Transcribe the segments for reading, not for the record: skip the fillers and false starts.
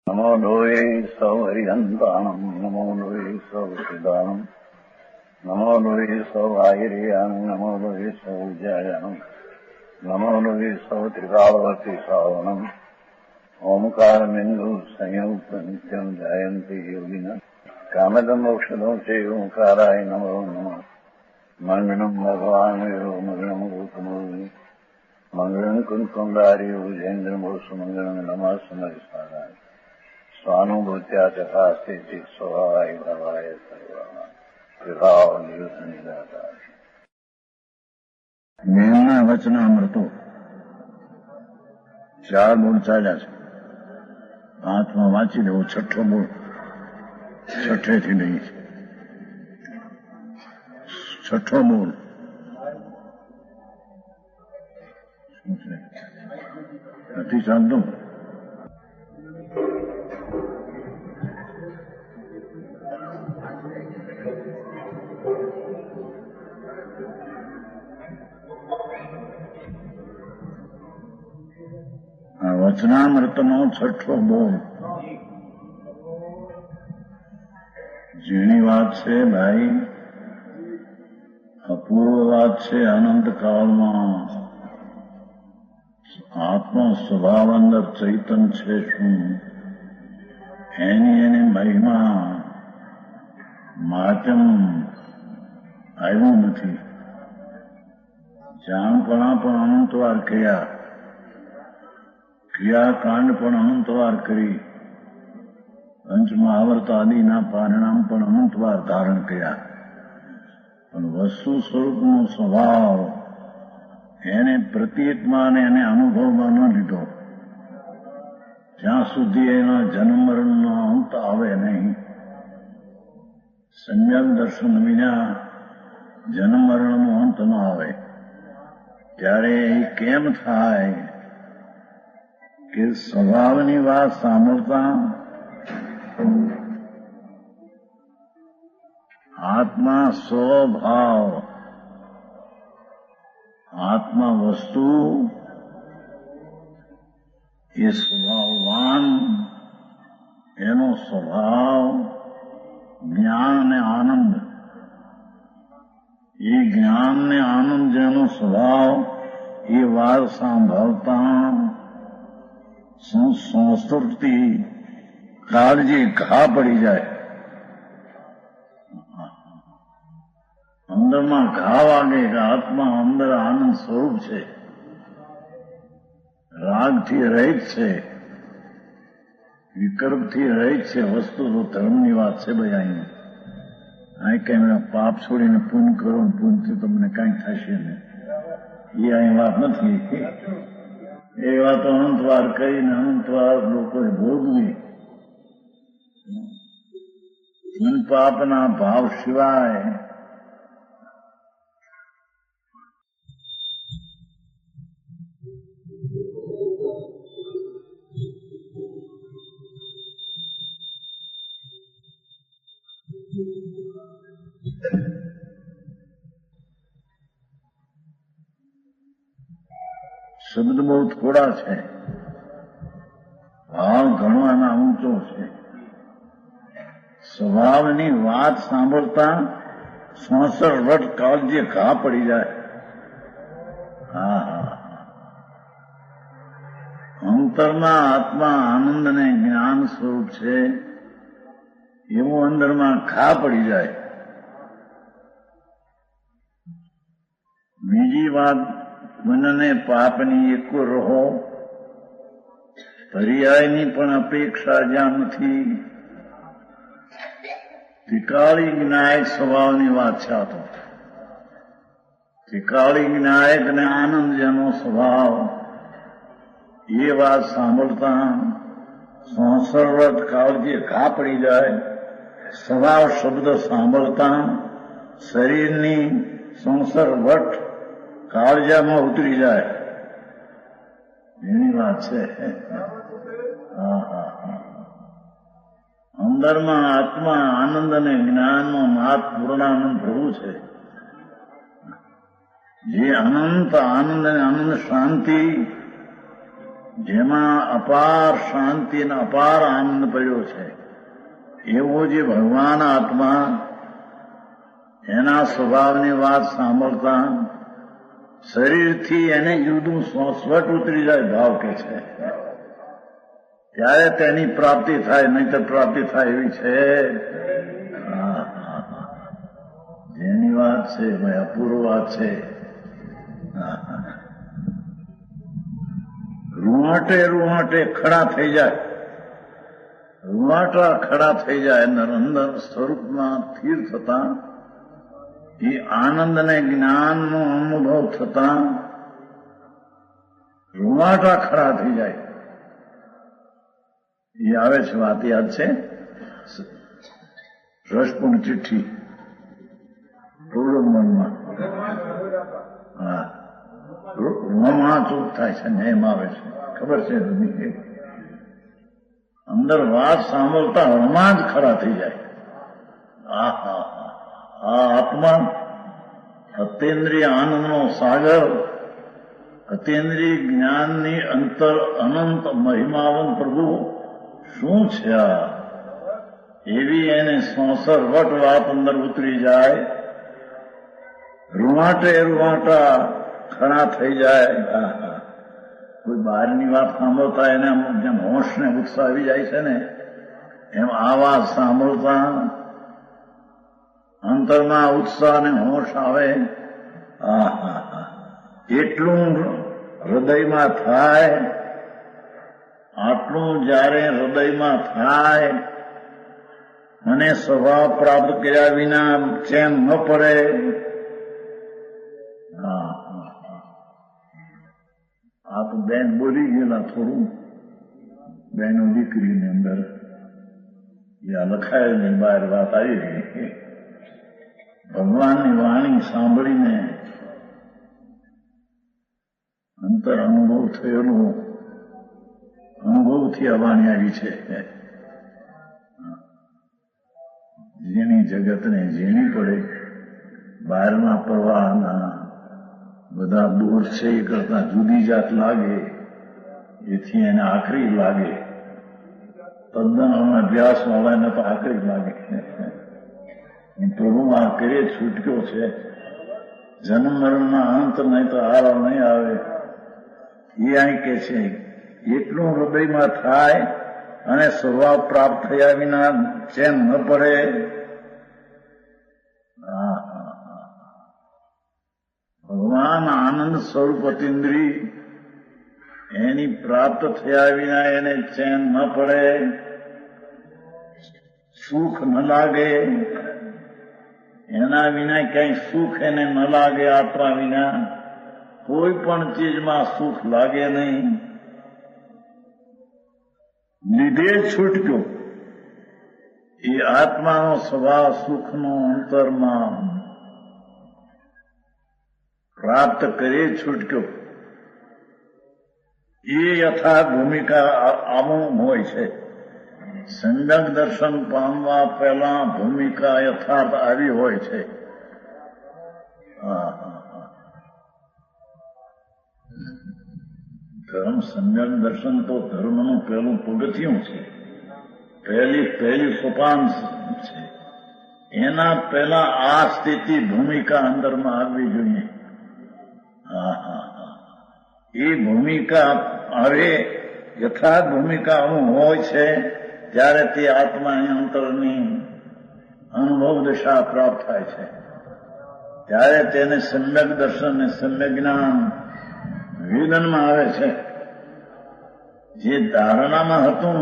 નમો લોહે સૌ હરિહંતાણમ નમો લોહે સૌ સિદાનમ નમો લોહે સૌ આયર્યાણમ નમો લોહે સૌ જયાણમ નમો લોહે સૌ ત્રિકાળવતી સાવણમ ઓમકારમિંદુ સંયુક્ત નિત્યમ જયંતિ યોગિના કામદમ મોક્ષદો છે ઓંકારાય નમો નમઃ મંગળમ ભગવાન વીરો મંગળમ ગૌતમોની મંગળમ કુંકુંડાર્યો જૈન્દ્રમોષ મંગળમ નમઃ સમરિસારાય સ્વાનુભૂત્યા તથા સ્થિતિ સ્વભાવાય ભવાય સર્વા વિભાવ નિયુદ્ધ નિરાકાર મેળના વચનામૃતો 4 મૂળ ચાલ્યા છે. 5માં વાંચી લેવો. 6ઠો મૂળ 6ઠેથી નહીં. 6ઠો મૂળ શું છે? નથી ચાલતું. વચનામૃતનો 6ઠો બોલ ઝીણી વાત છે ભાઈ, અપૂર્વ વાત છે. અનંતકાળમાં આત્મા સ્વભાવ અંદર ચૈતન છે શું, એની મહિમા માધ્યમ આવ્યું નથી. જાણપણા પણ અનંતવાર ક્રિયાકાંડ પણ અનંતવાર કરી, પંચમહાવર્ત આદિના પરિણામ પણ અનંતવાર ધારણ કર્યા. પણ વસ્તુ સ્વરૂપનો સ્વભાવ એને પ્રતીતમાં અને એને અનુભવમાં ન લીધો ત્યાં સુધી એના જન્મ મરણનો અંત આવે નહીં. સમ્યક દર્શન વિના જન્મ મરણનો અંત ન આવે. ત્યારે એ કેમ થાય કે સ્વભાવની વાત સાંભળતા આત્મા સ્વભાવ, આત્મા વસ્તુ એ સ્વભાવવાન, એનો સ્વભાવ જ્ઞાન અને આનંદ. એ જ્ઞાન ને આનંદ જેનો સ્વભાવ, એ વાત સાંભળતા સંસ્કૃતિ કાળજી ઘા પડી જાય. અંદરમાં ઘા વાગે કે આત્મા અંદર આનંદ સ્વરૂપ છે, રાગથી રહિત છે, વિકલ્પથી રહિત છે. વસ્તુ તો ધર્મની વાત છે ભાઈ. અહીં કઈ પાપ છોડીને પુણ્ય કરો, પુણ્યથી તમને કઈ થશે નહીં, એ અહીં વાત નથી. એ વાતો અનંતવાર કહીને અનંતવાર લોકોએ ભોગવી. પાપના ભાવ સિવાય શબ્દ બહુ થોડા છે, ભાવ ઘણો એના ઊંચો છે. સ્વભાવની વાત સાંભળતા 66 વર્ષ કાળજી ઘા પડી જાય. અંતરના આત્મા આનંદ અને જ્ઞાન સ્વરૂપ છે, એવું અંદરમાં ઘા પડી જાય. બીજી વાત, મનને પાપની એક રહો, પર્યાયની પણ અપેક્ષા જ્યાં નથી. ત્રિકાળી જ્ઞાયક સ્વભાવની વાત છે. આ તો ત્રિકાળી જ્ઞાયક ને આનંદ જેનો સ્વભાવ, એ વાત સાંભળતા 66 વર્ષ કાળજી ઘા પડી જાય. સ્વભાવ શબ્દ સાંભળતા શરીરની 66 વર્ષ કાળજામાં ઉતરી જાય. એની વાત છે. અંદરમાં આત્મા આનંદ અને જ્ઞાનમાં નાથ પૂર્ણાનંદ પ્રભુ છે. જે અનંત આનંદ અને અનંત શાંતિ જેમાં અપાર શાંતિ અને અપાર આનંદ પડ્યો છે, એવો જે ભગવાન આત્મા એના સ્વભાવની વાત સાંભળતા શરીરથી એને જુદું સ્વટ ઉતરી જાય ભાવ કે છે, ત્યારે તેની પ્રાપ્તિ થાય, નહીં તો પ્રાપ્તિ થાય એવી છે. જેની વાત છે ભાઈ અપૂર્વ વાત છે. રૂવાટે રૂવાટે ખડા થઈ જાય, રૂવાટા ખડા થઈ જાય, અંદર સ્વરૂપમાં સ્થિર થતા એ આનંદ અને જ્ઞાનનો અનુભવ થતા રૂવાટા ખડા થઈ જાય. એ આવે છે વાત યાદ છે, રસપૂર્ણ ચિઠ્ઠી પ્રોલોગમાં. હા, રોમાંચક થાય છે ને એમ આવે છે, ખબર છે? અંદર વાત સાંભળતા રોમાંચ ખરા થઈ જાય. આ આત્મા અતેન્દ્રિય આનંદનો સાગર, અતેન્દ્રિય જ્ઞાનની અંતર અનંત મહિમાવન પ્રભુ શું છે આ? એવી એને સોસર વટ વાત અંદર ઉતરી જાય, રૂવાટે રૂવાટા ખડા થઈ જાય. કોઈ બહારની વાત સાંભળતા એને જેમ હોશ ને ઉત્સાહ આવી જાય છે ને, એમ આ વાત સાંભળતા અંતરમાં ઉત્સાહ ને હોશ આવે. એટલું હૃદયમાં થાય, આટલું જયારે હૃદયમાં થાય અને સ્વભાવ પ્રાપ્ત કર્યા વિના ચેન ન પડે. આ તો બેન બોલી ગયેલા થોડું, બેનો દીકરીની અંદર યા લખાયેલી બહાર વાત આવી ગઈ. ભગવાનની વાણી સાંભળીને અંતર અનુભવ થયેલો, અનુભવથી આ વાણી આવી છે. જેની જગતને ઝીણી પડે, બહારના પ્રવાહના બધા દૂર છે એ કરતા જુદી જાત લાગે, એથી એને આખરી લાગે. તદ્દન અભ્યાસ વાળાને તો આખરી લાગે. પ્રભુ આ કરે છૂટક્યો છે, જન્મ મરણના અંત નહીં તો હાર નહીં આવે. એ અહીં કે છે એટલું હૃદયમાં થાય અને સ્વભાવ પ્રાપ્ત થયા વિના ચેન ન પડે. ભગવાન આનંદ સ્વરૂપ અતિન્દ્રિય એની પ્રાપ્ત થયા વિના એને ચેન ન પડે, સુખ ન લાગે. એના વિના ક્યાંય સુખ એને ન લાગે. આત્મા વિના કોઈ પણ ચીજમાં સુખ લાગે નહીં. લીધે છૂટક્યો એ આત્માનો સ્વભાવ સુખનો અંતરમાં પ્રાપ્ત કરે છૂટક્યો. એ યથાર્થ ભૂમિકા આવું હોય છે. સંજ્ઞક દર્શન પામવા પહેલા ભૂમિકા યથાર્થ આવી હોય છે. ધર્મ સંજ્ઞક દર્શન તો ધર્મનું પહેલું પગથિયું છે, પહેલી સોપાન છે. એના પહેલા આ સ્થિતિ ભૂમિકા અંદરમાં આવવી જોઈએ. એ ભૂમિકા આવે, યથાર્થ ભૂમિકા આવું હોય છે ત્યારે તે આત્માની અંતરની અનુભવ દશા પ્રાપ્ત થાય છે. ત્યારે તેને સમ્યક દર્શન ને સમ્યક જ્ઞાન વેદનમાં આવે છે. જે ધારણામાં હતું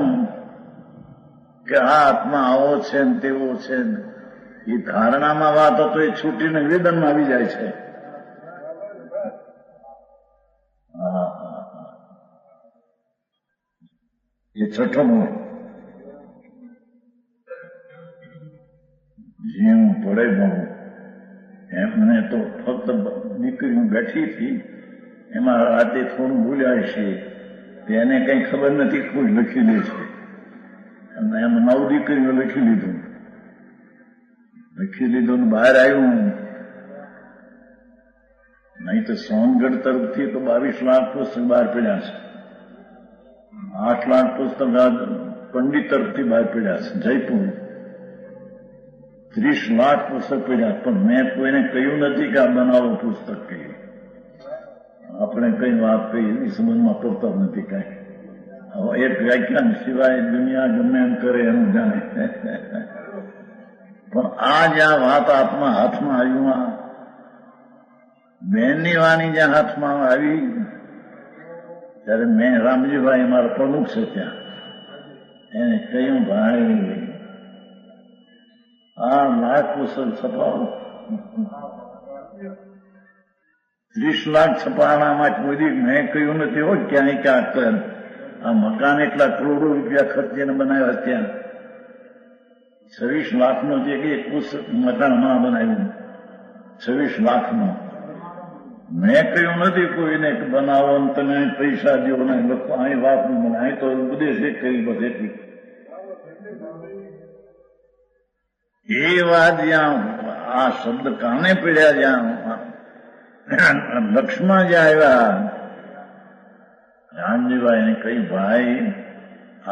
કે આ આત્મા આવો છે ને તેવો છે, એ ધારણામાં વાત હતો એ છૂટીને વેદનમાં આવી જાય છે. એ છઠ્ઠમું જીવું પડે બહુ. એમને તો ફક્ત દીકરીઓ બેઠી હતી, એમાં રાતે થોડું બોલ્યા છે, તેને કઈ ખબર નથી, કોઈ લખી લે છે. અને એમ 9 દીકરીઓ લખી લીધું ને બહાર આવ્યું. નહીં તો સોનગઢ તરફથી તો 22 લાખ પુસ્તક બહાર પડ્યા છે. 8 લાખ પુસ્તક પંડિત તરફથી બહાર પડ્યા છે જયપુર. 30 લાખ પુસ્તક પડ્યા, પણ મેં કોઈને કહ્યું નથી કે આ બનાવો પુસ્તક કહી. આપણે કઈ વાત કહી એ સંબંધમાં પડતા નથી કઈ. હવે એક વ્યાખ્યાન સિવાય દુનિયા ગમે એમ કરે એનું જાણે. પણ આ જ્યાં વાત હાથમાં આવ્યું, બહેનની વાણી જ્યાં હાથમાં આવી, ત્યારે મેં રામજીભાઈ મારા પ્રમુખ છે ત્યાં, એને કહ્યું ભાઈ આ લાખ પુસ્તક છપાવો. 30 લાખ છપાણામાં કોઈ મેં કહ્યું નથી હો ક્યાંય ક્યાંક આ મકાન એટલા કરોડો રૂપિયા ખર્ચીને બનાવ્યા ત્યાં. 26 લાખનો જે એક પુસ્તક મકાનમાં બનાવ્યું, 26 લાખનો. મેં કહ્યું નથી કોઈને બનાવો તમે પૈસા દો ને લખો. અહીં વાત નહીં બને, અહીં તો ઉપદેશ એક કરી બસ એટલી. એ વાત જ્યાં આ શબ્દ કાને પડ્યા, જ્યાં લક્ષ્મણ જ્યાં આવ્યા, રામજીભાઈને કહી ભાઈ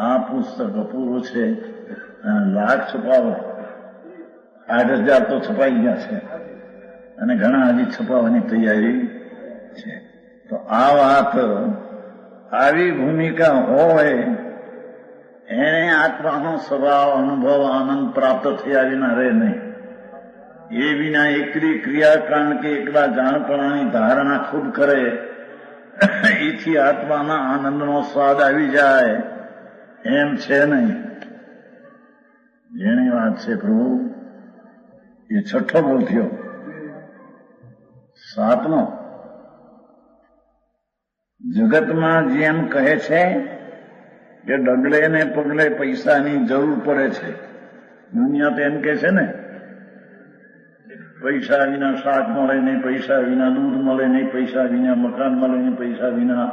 આ પુસ્તક અપૂરું છે, લાખ છપાવો. 8,000 તો છપાઈ ગયા છે અને ઘણા હજી છપાવવાની તૈયારી છે. તો આ વાત આવી ભૂમિકા હોય એને આત્માનો સ્વભાવ અનુભવ આનંદ પ્રાપ્ત થયા વિના રહે નહીં. એ વિના એકલી ક્રિયાકાંડ કે એકલા જાણપણાની ધારણા ખુદ કરે એથી આત્માના આનંદનો સ્વાદ આવી જાય એમ છે નહીં. જેની વાત છે પ્રભુ એ 6ઠ્ઠો બોલ થયો. 7મો, જગતમાં જેમ કહે છે કે ડગલે ને પગલે પૈસાની જરૂર પડે છે. દુનિયા તો એમ કે છે ને, પૈસા વિના શાક મળે નહીં, પૈસા વિના દૂધ મળે નહીં, પૈસા વિના મકાન મળે નહીં, પૈસા વિના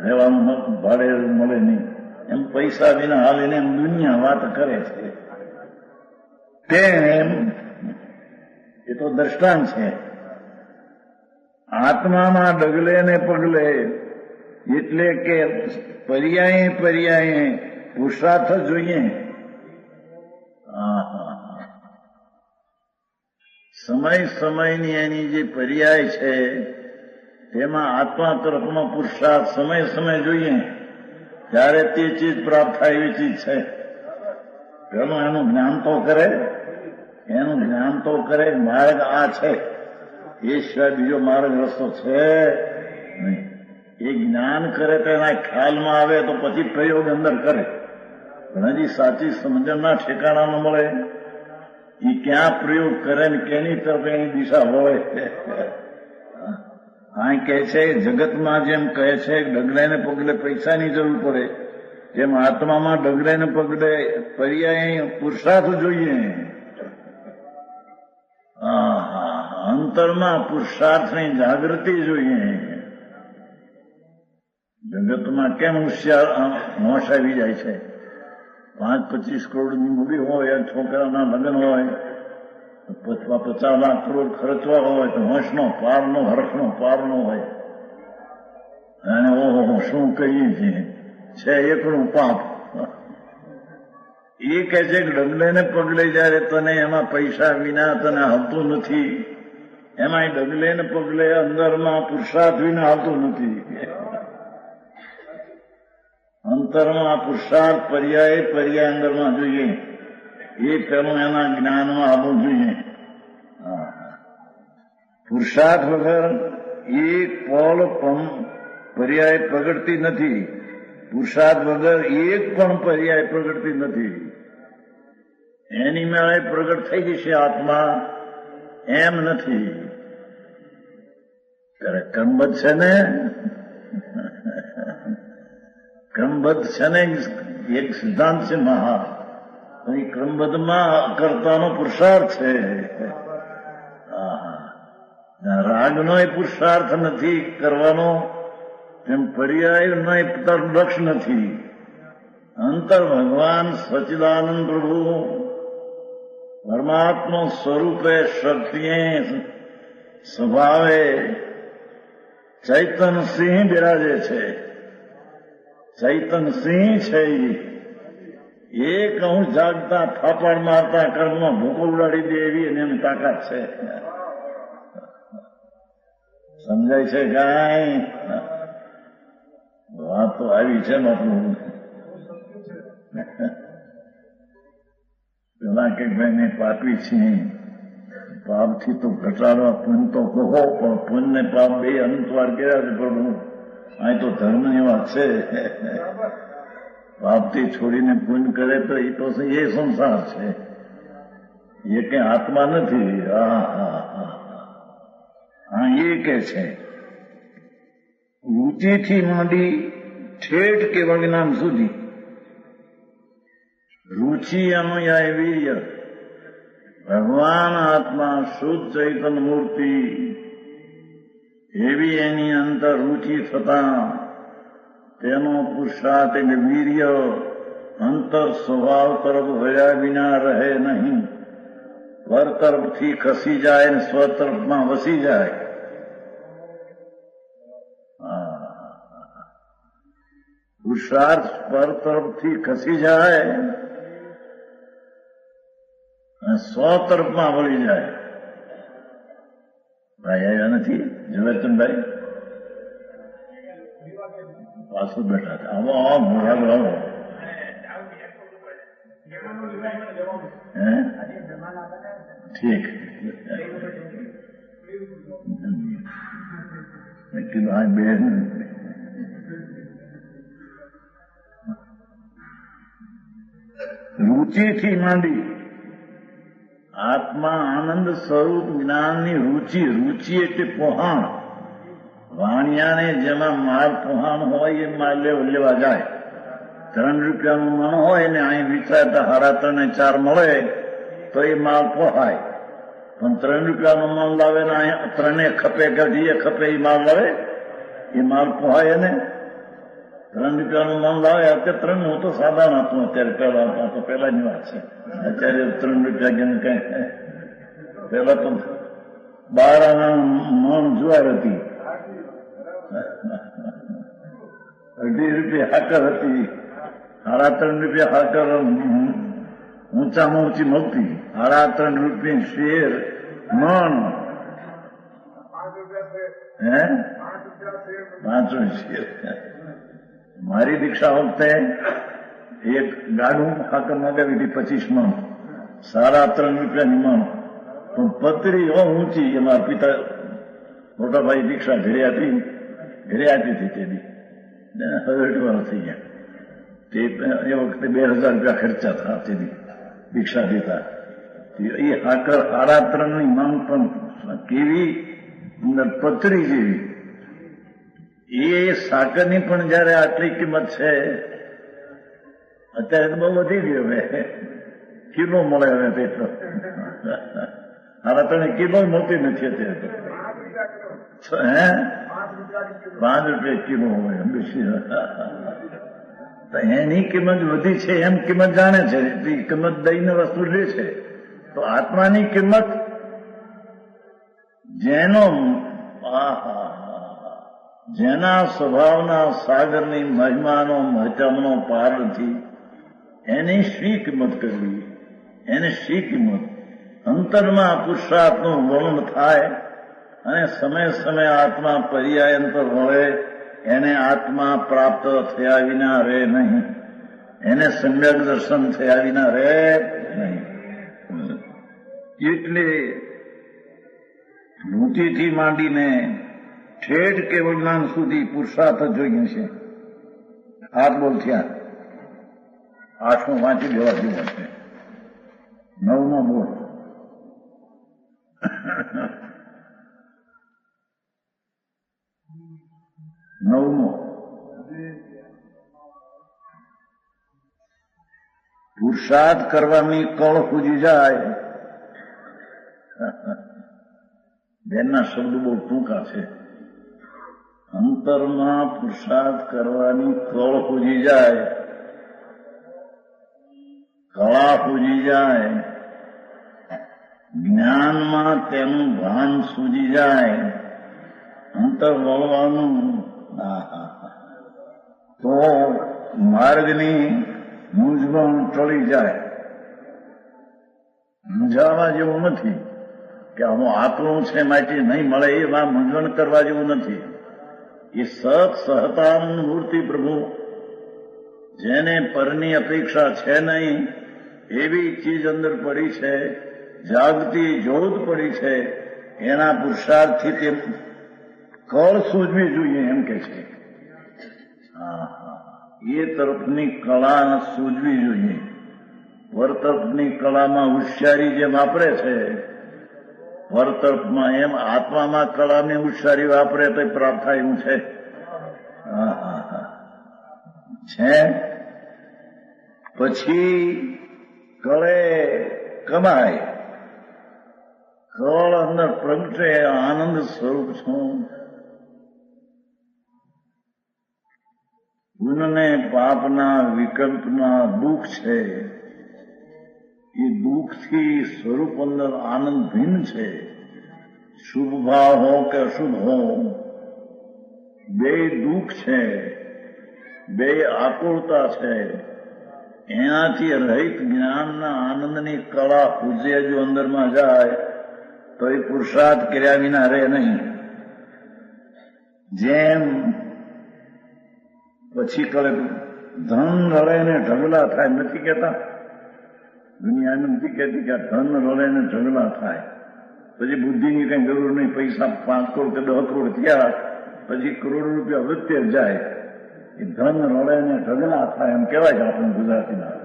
રહેવાનું ભાડે મળે નહીં. એમ પૈસા વિના હાલે ને એમ દુનિયા વાત કરે છે. તેમ એ તો દ્રષ્ટાંત છે. આત્મામાં ડગલે ને પગલે એટલે કે પર્યાયે પુરુષાર્થ જોઈએ. સમયની એની જે પર્યાય છે તેમાં આત્મા તરફનો પુરુષાર્થ સમય જોઈએ, ત્યારે તે ચીજ પ્રાપ્ત થાય એવી ચીજ છે. પેલું એનું જ્ઞાન તો કરે, માર્ગ આ છે એ સિવાય બીજો માર્ગ રસ્તો છે નહીં. એ જ્ઞાન કરે તો એના ખ્યાલમાં આવે તો પછી પ્રયોગ અંદર કરે. પણ હજી સાચી સમજણના ઠેકાણા ન મળે. એ ક્યાં પ્રયોગ કરે ને કેની તરફ એની દિશા હોય. આ કહે છે જગતમાં જેમ કહે છે ડગલે ને પગલે પૈસાની જરૂર પડે, જેમ આત્મામાં ડગલે ને પગલે પર્યાય પુરુષાર્થ જોઈએ. અંતરમાં પુરુષાર્થની જાગૃતિ જોઈએ. જગતમાં કેમ હોશ આવી જાય છે? 5-25 કરોડની મૂડી હોય, છોકરાના લગ્ન હોય, 50 લાખ કરોડ ખર્ચવા હોય તો હોશનો પારનો હરખનો પારનો હોય. અને ઓહો શું કહીએ છીએ, છે એકનું પાપ. એ કહે છે કે ડગલે ને પગલે જયારે તને એમાં પૈસા વિના તને હાલતું નથી, એમાં ડગલે ને પગલે અંદરમાં પુરુષાર્થ વિના હાલતું નથી. અંતરમાં પુરુષાર્થ પર્યાય અંદરમાં જોઈએ. એ પેલું એના જ્ઞાનમાં આવવું જોઈએ. પુરુષાર્થ વગર એક પળ પણ પર્યાય પ્રગટતી નથી. પુરુષાર્થ વગર એક પણ પર્યાય પ્રગટતી નથી. એની મેળે પ્રગટ થઈ જશે આત્મા એમ નથી. ત્યારે ક્રમબદ્ધ છે ને, ક્રમબદ્ધ છે ને એક સિદ્ધાંત છે મહા. એ ક્રમબદ્ધમાં કરતાનો પુરુષાર્થ છે. રાગનો એ પુરુષાર્થ નથી કરવાનો, એમ પર્યાયનો એ લક્ષ નથી. અંતર ભગવાન સચ્ચિદાનંદ પ્રભુ પરમાત્મા સ્વરૂપે શક્તિએ સ્વભાવે ચૈતન સિંહ બિરાજે છે. ચૈતન સિંહ છે એક અંશ જાગતા થાપડ મારતા કર્મમાં ભૂકો ઉડાડી દે એવી અને એની તાકાત છે. સમજાય છે કાંઈ? વાત તો આવી છે બાપુ. પેલા કે ભાઈ મેં પાપી છીએ, પાપથી તો ઘટાડવા પુન તો કહો, પણ પુન ને પાપ બે અનંતવાર કર્યા છે પ્રભુ. અહીં તો ધર્મની વાત છે. પાપથી છોડીને પુન કરે તો એ તો એ સંસાર છે, એ કઈ આત્મા નથી. હા એ કે છે રુચિથી માંડી ઠેઠ કેવળ જ્ઞાન સુધી, રુચિ અનુયાય વીર્ય, ભગવાન આત્મા શુદ્ધ ચૈતન મૂર્તિ એવી એની અંતર રુચિ થતા તેનો પુરુષાર્થ એટલે વીર્ય અંતર સ્વભાવ તરફ વળ્યા વિના રહે નહીં, પર તરફથી ખસી જાય ને સ્વ તરફમાં વસી જાય. પુરુષાર્થ પર તરફથી ખસી જાય અને સ્વ તરફમાં વળી જાય. ભાઈ આવ્યા નથી ઝવેરચંદભાઈ? પાછું બેઠા હતા. આવો મોડા આવો. ઠીક. મેં કીધું આ બેન રુચિથી માંડી આત્મા આનંદ સ્વરૂપ જ્ઞાનની રુચિ, રુચિ એટલે પોહાણ. વાણિયાને જેમાં માલ પોહાણ હોય એ માલ લેવા જાય. 3 રૂપિયાનું મણ હોય ને અહીં વિચારતા 3.5 મળે તો એ માલ પોહાય. પણ 3 રૂપિયાનું મણ લાવે ને અહીંયા 3 ખપે ગઢીએ ખપે એ માલ લાવે, એ માલ પોહાય ને. 3 રૂપિયાનું મણ લાવે. અત્યારે 3 હું તો સાધારણ હતું અત્યારે, પેલાની વાત છે. અત્યારે 3 રૂપિયા કે કઈ પેલા તો 12 મણ જુવાર હતી, 2.5 રૂપિયા હાકર હતી, 3.5 રૂપિયા હાકર ઊંચામાં ઊંચી મળતી, 3.5 રૂપિયા શેર મણ. 5 શેર. મારી દીક્ષા વખતે એક ગાડું હાકર મગાવી હતી 25 મણ, 3.5 રૂપિયાની મણ. પણ પતરી ઊંચી. એમાં પિતા મોટા ભાઈ દીક્ષા ઘરે આપી હતી તેની 60 વર્ષ થઈ ગયા. તે એ વખતે 2000 રૂપિયા ખર્ચા થયા તેની દીક્ષા દેતા. એ હાકર 3.5 ની માંગ પણ કેવી પતરી જેવી. એ સાકરની પણ જયારે આટલી કિંમત છે, અત્યારે તો બહુ વધી ગયો. હવે કિલો મળે. હવે પેટ્રોલ 3.5 કિલો મળતી નથી અત્યારે. 5 રૂપિયા કિલો હોય બેસી. તો એની કિંમત વધી છે એમ કિંમત જાણે છે, કિંમત દઈને વસ્તુ લે છે. તો આત્માની કિંમત જેના સ્વભાવના સાગરની મહિમાનો મહત્તમનો પાર નથી, એની શી કિંમત કરવી? એને શી કિંમત? અંતરમાં પુરુષાર્થનું વર્ણન થાય અને સમય સમય આત્મા પર્યાયંતર વળે, એને આત્મા પ્રાપ્ત થયા વિના રહે નહીં, એને સમ્યક દર્શન થયા વિના રહે નહીં. એટલે રુચિથી માંડીને ઠેઠ કેવળ જ્ઞાન સુધી પુરુષાર્થ જોઈએ છે. હાથ બોલ થયા. 8મો વાંચી દેવા જેવો છે. 9મો બોલ. નવમો પુરુષાર્થ કરવાની કળ પૂજી જાય. બેનના શબ્દો બહુ ટૂંકા છે. અંતરમાં પુરુષાર્થ કરવાની કળ પૂજી જાય, કળા પૂજી જાય, જ્ઞાનમાં તેનું ભાન સૂજી જાય, અંતર વળવાનું તો માર્ગની મૂંઝવણ ટળી જાય. મૂંઝાવા જેવું નથી કે આમાં આકલું છે માટે નહીં મળે, એમાં મૂંઝવણ કરવા જેવું નથી. એ સહતાનંદ મૂર્તિ પ્રભુ, જેને પરની અપેક્ષા છે નહીં એવી ચીજ અંદર પડી છે, જાગતી જ્યોત પડી છે, એના પુરુષાર્થથી તે કળ સૂઝવી જોઈએ એમ કે છે. એ તરફની કળા સૂઝવી જોઈએ. વર્તરફની કળામાં હોશિયારી જે વાપરે છે, વર્તરફમાં એમ આત્મામાં કળાની હોશિયારી વાપરે તો પ્રાપ્ત થાય એવું છે. છે પછી કળે કમાય, કળ અંદર પ્રગટે, આનંદ સ્વરૂપ છું. પુણ્યને પાપના વિકલ્પના દુઃખ છે, એ દુઃખથી સ્વરૂપ અંદર આનંદ ભિન્ન છે. શુભ ભાવ હો કે અશુભ હો, બે દુઃખ છે, બે આકુળતા છે. એનાથી રહિત જ્ઞાનના આનંદની કળા પૂજ્ય જો અંદરમાં જાય તો એ પુરુષાર્થ કર્યા વિના રહે નહીં. જેમ પછી કરે ધન રળે ને ઢગલા થાય, નથી કહેતા? દુનિયા નથી કહેતી કે ધન રળે ને ઢગલા થાય, પછી બુદ્ધિની કઈ જરૂર નહીં. પૈસા 5 કરોડ કે 10 કરોડ થયા પછી કરોડ રૂપિયા વધતે જાય. એ ધન રળે ને ઢગલા થાય એમ કહેવાય છે આપણે ગુજરાતીમાં.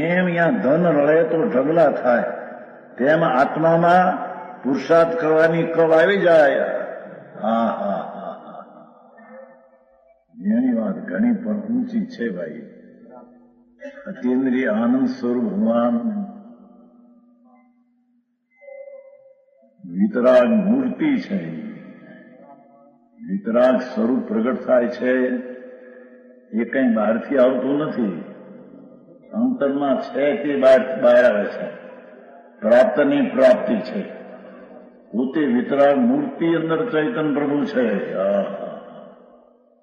એમ અહીંયા ધન રળે તો ઢગલા થાય, તેમ આત્મામાં પુરુષાર્થ કરવાની કળ આવી જાય. એની વાત ઘણી પણ ઊંચી છે ભાઈ. અતિન્દ્રિય આનંદ સ્વરૂપ ભગવાન વિતરાગ મૂર્તિ છે. વિતરાગ સ્વરૂપ પ્રગટ થાય છે. એ કઈ બહારથી આવતું નથી, અંતરમાં છે તે બહાર આવે છે. પ્રાપ્તની પ્રાપ્તિ છે. પોતે વિતરાગ મૂર્તિ અંદર ચૈતન્ય પ્રભુ છે.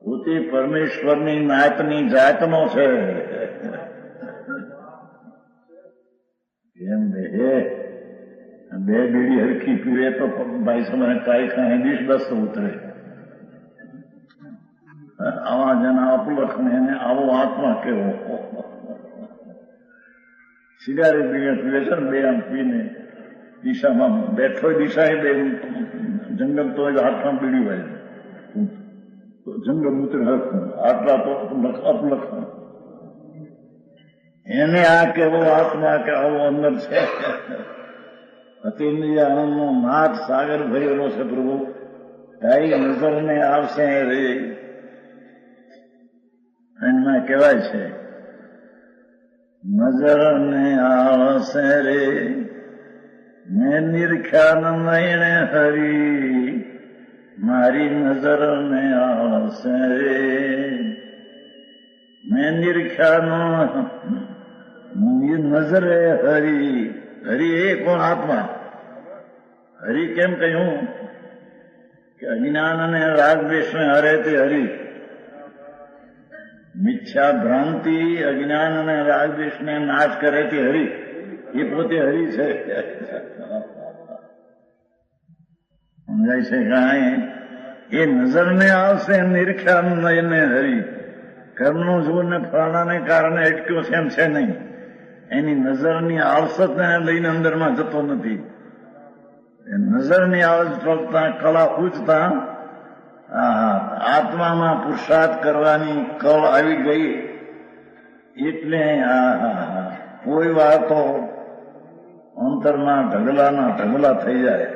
પોતે પરમેશ્વરની નાતની જાતનો છે. એમ બે બીડી હરખી પીવે તો ભાઈ સમય કાંઈ ખાય 20-10 ઉતરે. આવા જેના અપલખ ને એને આવો આત્મા કેવો. સિગારેટ બીગેટ પીવે છે ને, બે આમ પીને દિશામાં બેઠો, દિશા બે જંગમ તો હાથમાં બીડી હોય, જંગમ ઉતરે હરખું, આટલા તો અપલખ. એને આ કેવો આત્મા કે આવો અંદર છે. અતિન્દ્રિય આનંદનો નાથ સાગર ભરેલો છે પ્રભુ. તારી નજરને આવશે રે. એમાં કહેવાય છે નજરને આવશે રે, મેં નિરખ્યા નયણે હરી. મારી નજરને આવશે રે, મેં નિરખ્યા નજરે હરી. હરી એ કોણ? આત્મા. હરી કેમ કહ્યું? કે અજ્ઞાન અને રાગ દ્વેષને હરે તે હરી. મિથ્યા ભ્રાંતિ, અજ્ઞાન અને રાગ દ્વેષને નાશ કરે તે હરી. એ પોતે હરી છે. સમજાય છે કાંઈ? એ નજરને આવશે નિરખ્યા નયને હરી. કર્મનું જોરને ફળાને કારણે અટક્યો છે એમ છે નહીં. એની નજરની આવસતને લઈને અંદરમાં જતો નથી. એ નજરની આવસ ફળતા કળા પૂજતા આત્મામાં પુરુષાર્થ કરવાની કળ આવી ગઈ. એટલે કોઈ વાતો અંતરના ઢગલાના ઢગલા થઈ જાય.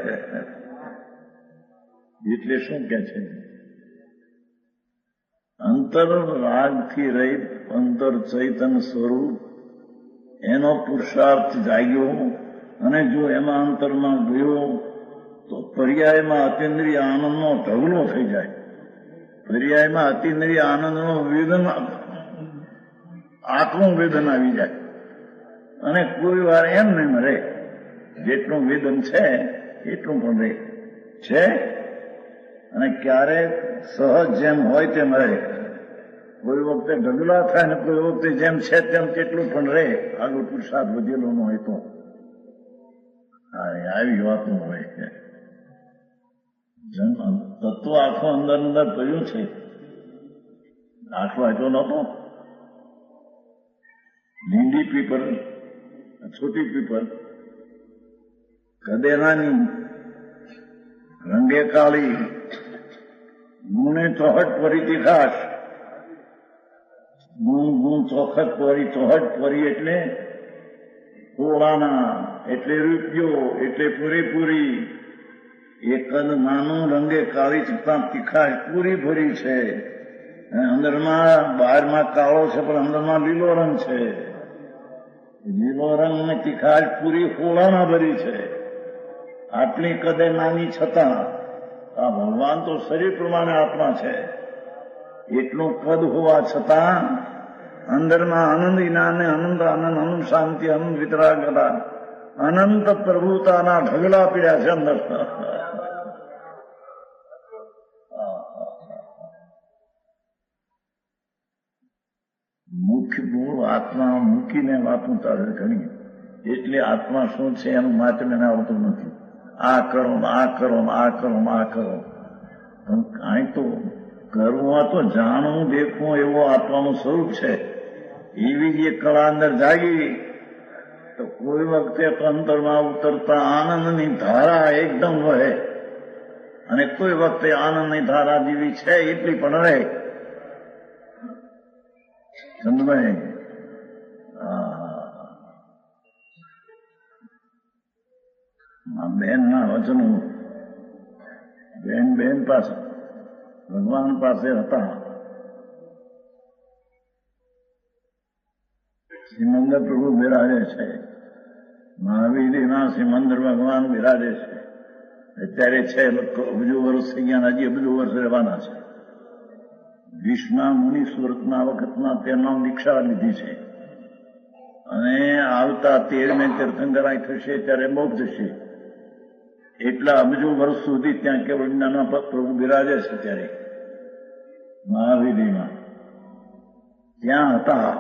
એટલે શું કે છે? અંતર રાગથી રહિત અંતર ચૈતન્ય સ્વરૂપ, એનો પુરુષાર્થ જાગ્યો. અને જો એમાં અંતરમાં ગયો તો પર્યાયમાં અતિન્દ્રિય આનંદનો ઢગલો થઈ જાય. પર્યાયમાં અતિન્દ્રિય આનંદનો વેદન, આટલું વેદન આવી જાય. અને કોઈ વાર એમ નહીં રહે. જેટલું વેદન છે એટલું પણ રહે છે. અને ક્યારેક સહજ જેમ હોય તેમ રહે. કોઈ વખતે ઢગલા થાય ને કોઈ વખતે જેમ છે તેમ કેટલું પણ રહે, આગળ પુરુષાર્થ વધેલો ન હોય તો આવી વાતો હોય. તત્વ આખો અંદર અંદર પડ્યું છે, આખો આટલો નહોતો. લીંડી પીપર, છોટી પીપર, કદે નાની, રંગે કાળી, ગુણે ચોહટ પરી તીખાશ. ગુણ ચોખટ પરી, ચોહટ પરી એટલે કોળાના, એટલે રૂપિયો, એટલે પૂરેપૂરી. એક કદ નાનું, રંગે કાળી, છતાં તીખાશ પૂરી ભરી છે. અંદરમાં, બહારમાં કાળો છે પણ અંદરમાં લીલો રંગ છે. લીલો રંગ ને તીખાશ પૂરી કોળાના ભરી છે. આટલી કદે નાની છતાં આ ભગવાન તો શરીર પ્રમાણે આત્મા છે. એટલું કદ હોવા છતાં અંદરમાં આનંદ ઇનાને આનંદ આનંદ આનંદ શાંતિ આનંદ વિતરાગતા અનંત પ્રભુતાના ઢગલા પીડ્યા છે અંદર. મુખ્ય મૂળ આત્મા મૂકીને વાતું તારે ઘણી, એટલે આત્મા શું છે એનું માત્ર એને આવતું નથી. આ કરો આ કરો આ કરો આ કરો, કાંઈ તો કરવું તો જાણવું દેખવું એવો આત્માનું સ્વરૂપ છે. એવી જે કળા અંદર જાગી તો કોઈ વખતે તો અંતરમાં ઉતરતા આનંદની ધારા એકદમ વહે, અને કોઈ વખતે આનંદની ધારા જેવી છે એટલી પણ રહે. સમજાય? બેન ના વચનો બેન પાસે ભગવાન પાસે હતા. સિમંદર પ્રભુ બિરાજે છે, મહાવીરના સિમંદર ભગવાન બિરાજે છે. અત્યારે છે અબજો વર્ષ થઈ ગયા, હજી અબજો વર્ષ રહેવાના છે. વિષ્ણા મુનિ સુરતના વખતમાં તેમના દીક્ષા લીધી છે, અને આવતા 13મે તીર્થંકરાય થશે ત્યારે મોક્ષ થશે. એટલા અબજો વર્ષ સુધી ત્યાં કેવળ જ્ઞાના પ્રભુ બિરાજે છે. ત્યારે મહાવીરીમાં ત્યાં હતા.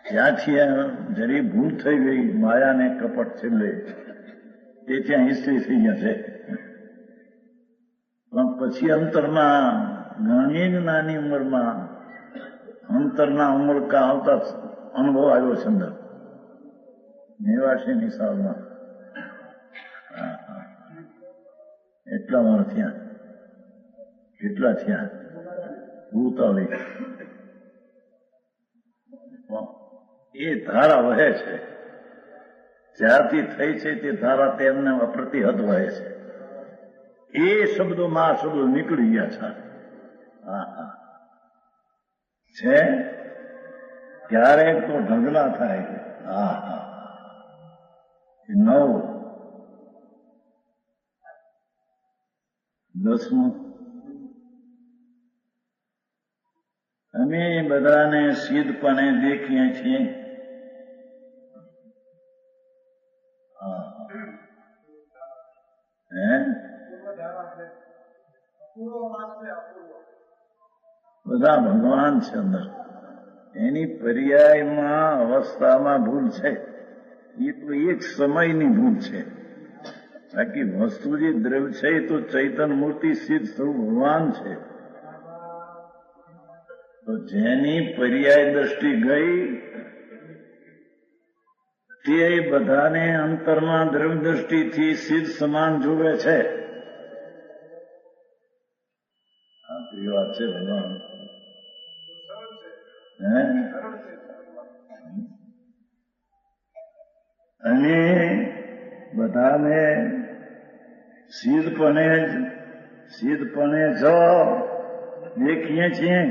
ત્યાંથી જરી ભૂલ થઈ ગઈ, માયાને કપટ છેલ્લે એ ત્યાં હિસ્ટ્રી થઈ ગયા છે. પણ પછી અંતરમાં ઘણી જ નાની ઉંમરમાં અંતરના ઉમળકા આવતા અનુભવ આવ્યો છે અંદર 89 સાલમાં. એટલા વાર થયા, કેટલા થયા 42. એ ધારા વહે છે, જ્યારથી થઈ છે તે ધારા તેમને અપ્રતિહત વહે છે. એ શબ્દોમાં આ શબ્દો નીકળી ગયા છે. ક્યારેક તો ઢગલા થાય. 9 10 અમે બધાને સિદ્ધપણે દેખીએ છીએ. બધા ભગવાન છે અંદર. એની પર્યાયમાં અવસ્થામાં ભૂલ છે, એ તો એક સમયની ભૂલ છે. બાકી વસ્તુ જે દ્રવ્ય છે એ તો ચૈતન્ય મૂર્તિ સિદ્ધ સ્વરૂપ ભગવાન છે. તો જેની પર્યાય દ્રષ્ટિ ગઈ તે બધાને અંતરમાં દ્રવ્ય દ્રષ્ટિથી સિદ્ધ સમાન જોવે છે. આ વાત છે ભગવાન. અને બધાને સિદ્ધપણે જ દેખીએ છીએ.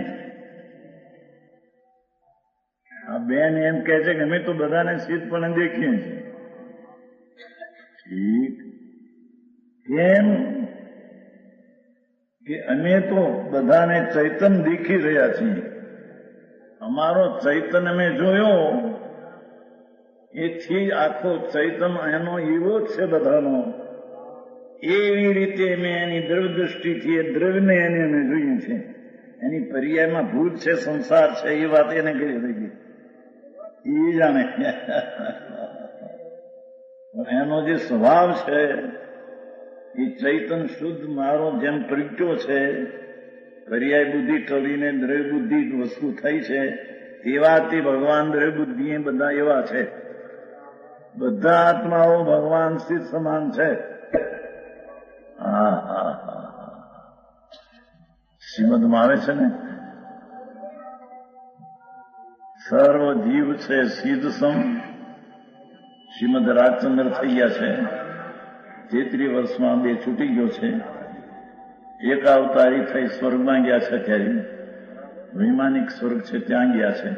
આ બેન એમ કહે છે કે અમે તો બધાને સિદ્ધપણે દેખીએ છીએ. ઠીક, કેમ કે અમે તો બધાને ચૈતન્ય દેખી રહ્યા છીએ. અમારો ચૈતન્ય અમે જોયો, એથી આખો ચૈતન્ય એનો એવો જ છે બધાનો. એવી રીતે અમે એની દ્રવ્ય દ્રષ્ટિથી એ દ્રવ્યને એને અમે જોઈએ છીએ. એની પર્યાયમાં ભૂત છે, સંસાર છે, એ વાત એને કરી થઈ ગઈ. એ જાણે એનો જે સ્વભાવ છે એ ચૈતન શુદ્ધ મારો જેમ પ્રગટ્યો છે, પર્યાય બુદ્ધિ ટળીને દ્રવ્ય બુદ્ધિ વસ્તુ થઈ છે, એવા તે ભગવાન દ્રવ્ય બુદ્ધિ એ બધા એવા છે. બધા આત્માઓ ભગવાન સ્થિત સમાન છે. હા હા હા, શ્રીમદમાં આવે છે ને, સર્વ જીવ છે સિદ્ધ સમ. શ્રીમદ રાજચંદ્ર થઈ ગયા છે, 33 વર્ષમાં 2 છૂટી ગયો છે. એક અવતારી થઈ સ્વર્ગમાં ગયા છે, ત્યારે વૈમાનિક સ્વર્ગ છે ત્યાં ગયા છે,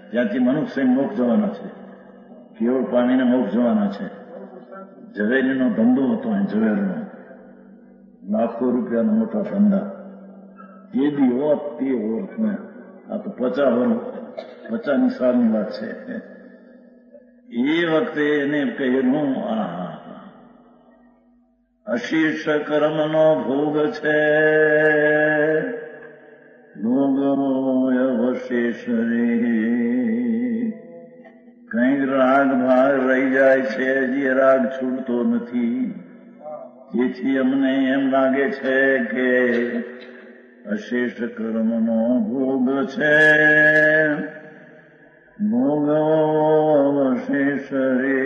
ત્યાંથી મનુષ્ય મોક્ષ જવાના છે, કેવળ પામીને મોક્ષ જવાના છે. ઝવેરીનો ધંધો હતો, ઝવેરનો લાખો રૂપિયાના મોટા ધંધા. તે દી હોત તે વર્ષ ને આ તો 50 સાલની વાત છે. એ વખતે એને કહેલું, અશીષ કર્મનો ભોગ છે, અવશેષ રે. કઈક રાગ ભાગ રહી જાય છે, જે રાગ છૂટતો નથી. તેથી અમને એમ લાગે છે કે અશેષ કર્મનો ભોગ છે, ભોગ અવશેષ રે.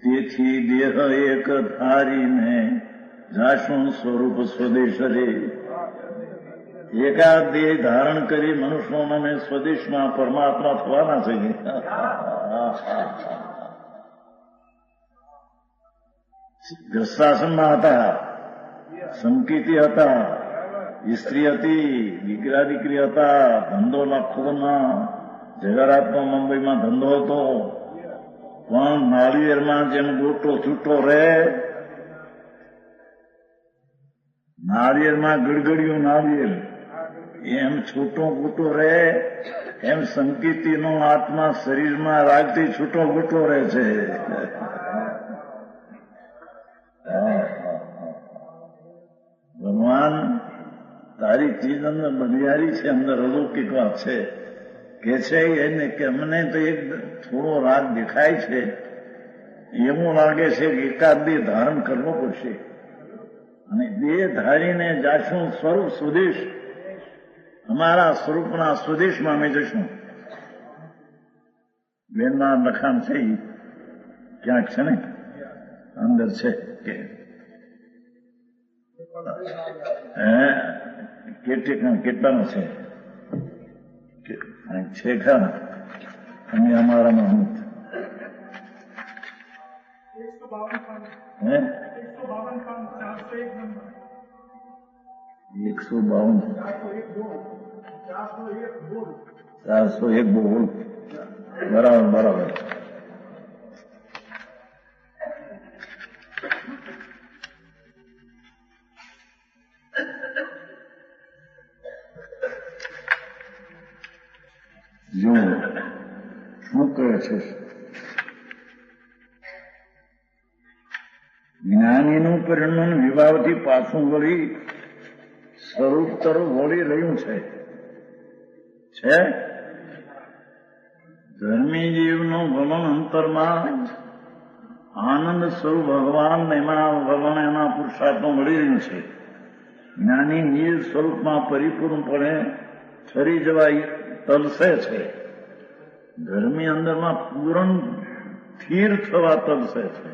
તેથી દેહ એક ધારીને જાશું સ્વરૂપ સ્વદેશ રે. એકાદ દેહ ધારણ કરી મનુષ્યોને સ્વદેશમાં પરમાત્મા થવાના છે. ગ્રસ્તાશ્રમમાં હતા, સંકિતી હતા, સ્ત્રી હતી, દીકરા દીકરી હતા, ધંધો લાખોના જગરાતમાં મુંબઈમાં ધંધો હતો. પણ નાળિયેરમાં જેમ ગોટો છૂટો રહે, નાળિયેરમાં ગડગડિયું નાળિયેર એમ છૂટો ગોટો રહે, એમ સંકિતીનો આત્મા શરીરમાં રાગથી છૂટો ગોટો રહે છે. ભગવાન તારી ચીજ અંદર બલિહારી છે, અંદર અલૌકિક વાત છે. કે છે એને કે અમને તો એક થોડો રાગ દેખાય છે, એવું લાગે છે કે એકાદ બે ધારણ કરવો પડશે, અને બે ધારીને જાશું સ્વરૂપ સ્વદેશ. અમારા સ્વરૂપના સ્વદેશમાં અમે જશું. બેનના લખાણ છે, ક્યાંક છે ને અંદર છે કે કેટલાનો છે છે ખરા, અને અમારામાં હું 152 બોલ. બરાબર બરાબર. જો શું કહે છે, જ્ઞાનીનું પરિણામ વિભાવથી પાછું વળી સ્વરૂપ તરફ વળી રહ્યું છે. ધર્મી જીવનું વલણ અંતરમાં આનંદ સ્વરૂપ ભગવાન, એમાં વલણ એના પુરુષાર્થમાં મળી રહ્યું છે. જ્ઞાની નિજ સ્વરૂપમાં પરિપૂર્ણપણે ઠરી જવા તલસે છે. ધર્મી અંદરમાં પૂર્ણ સ્થિર થવા તલસે છે.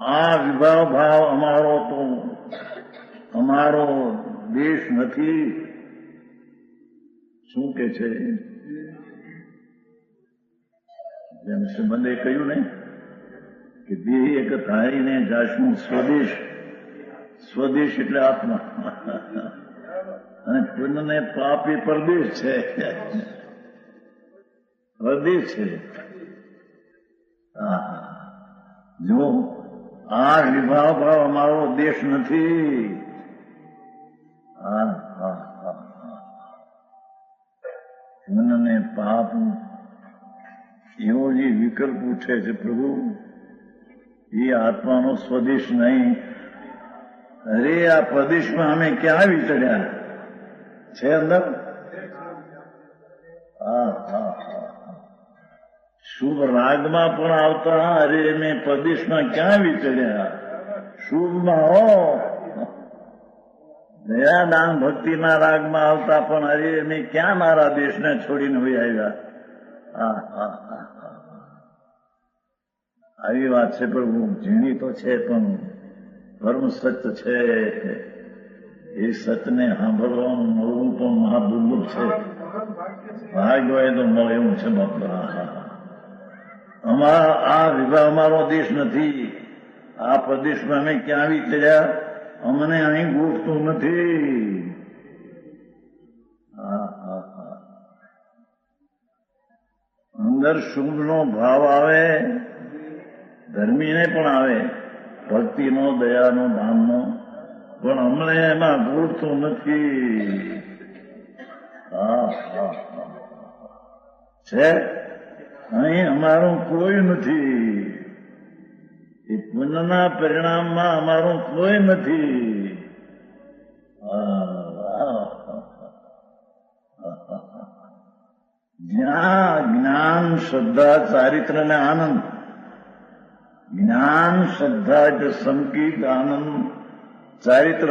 આ વિભાવ ભાવ અમારો દેશ નથી. શું કે છે, જેમ સંબંધે કહ્યું ને કે દેહ એક ધારીને જાશું સ્વદેશ. સ્વદેશ એટલે આત્મા, અને પુણ્યને પાપ એ પરદેશ છે. પરદેશ છે. જો આ વિભાવ ભાવ અમારો દેશ નથી. પુણ્યને પાપ એવો જે વિકલ્પ ઉઠે છે પ્રભુ, એ આત્માનો સ્વદેશ નહીં. અરે આ પ્રદેશમાં અમે ક્યાં વિચર્યા છે અંદર? શુભ રાગમાં પણ આવતા, અરે મેં પ્રદેશમાં ક્યાં વિચર્યા? શુભમાં હો દયા દાન ભક્તિના રાગમાં આવતા પણ અરે મેં ક્યાં મારા દેશને છોડીને વહી આવ્યા? આવી વાત છે પ્રભુ, ઝીણી તો છે પણ પરમ સત્ય છે. એ સત્યને સાંભળવાનું મળવું પણ મહાદુર્લભ છે. ભાગ્ય હોય તો મળે એવું છે બાપા. આ વિભાગ અમારો દેશ નથી. આ પ્રદેશમાં અમે ક્યાં વિચર્યા? અમને અહીં ગોઠતું નથી. અંદર શુભનો ભાવ આવે, ધર્મીને પણ આવે, ભક્તિનો, દયાનો, દાનનો, પણ અમને એમાં ગોઠતું નથી. છે અહીં અમારું કોઈ નથી. એ પુણ્યના પરિણામમાં અમારું કોઈ નથી. જ્યાં જ્ઞાન, શ્રદ્ધા, ચારિત્ર ને આનંદ, જ્ઞાન, શ્રદ્ધા એટલે સંકિત, આનંદ, ચારિત્ર,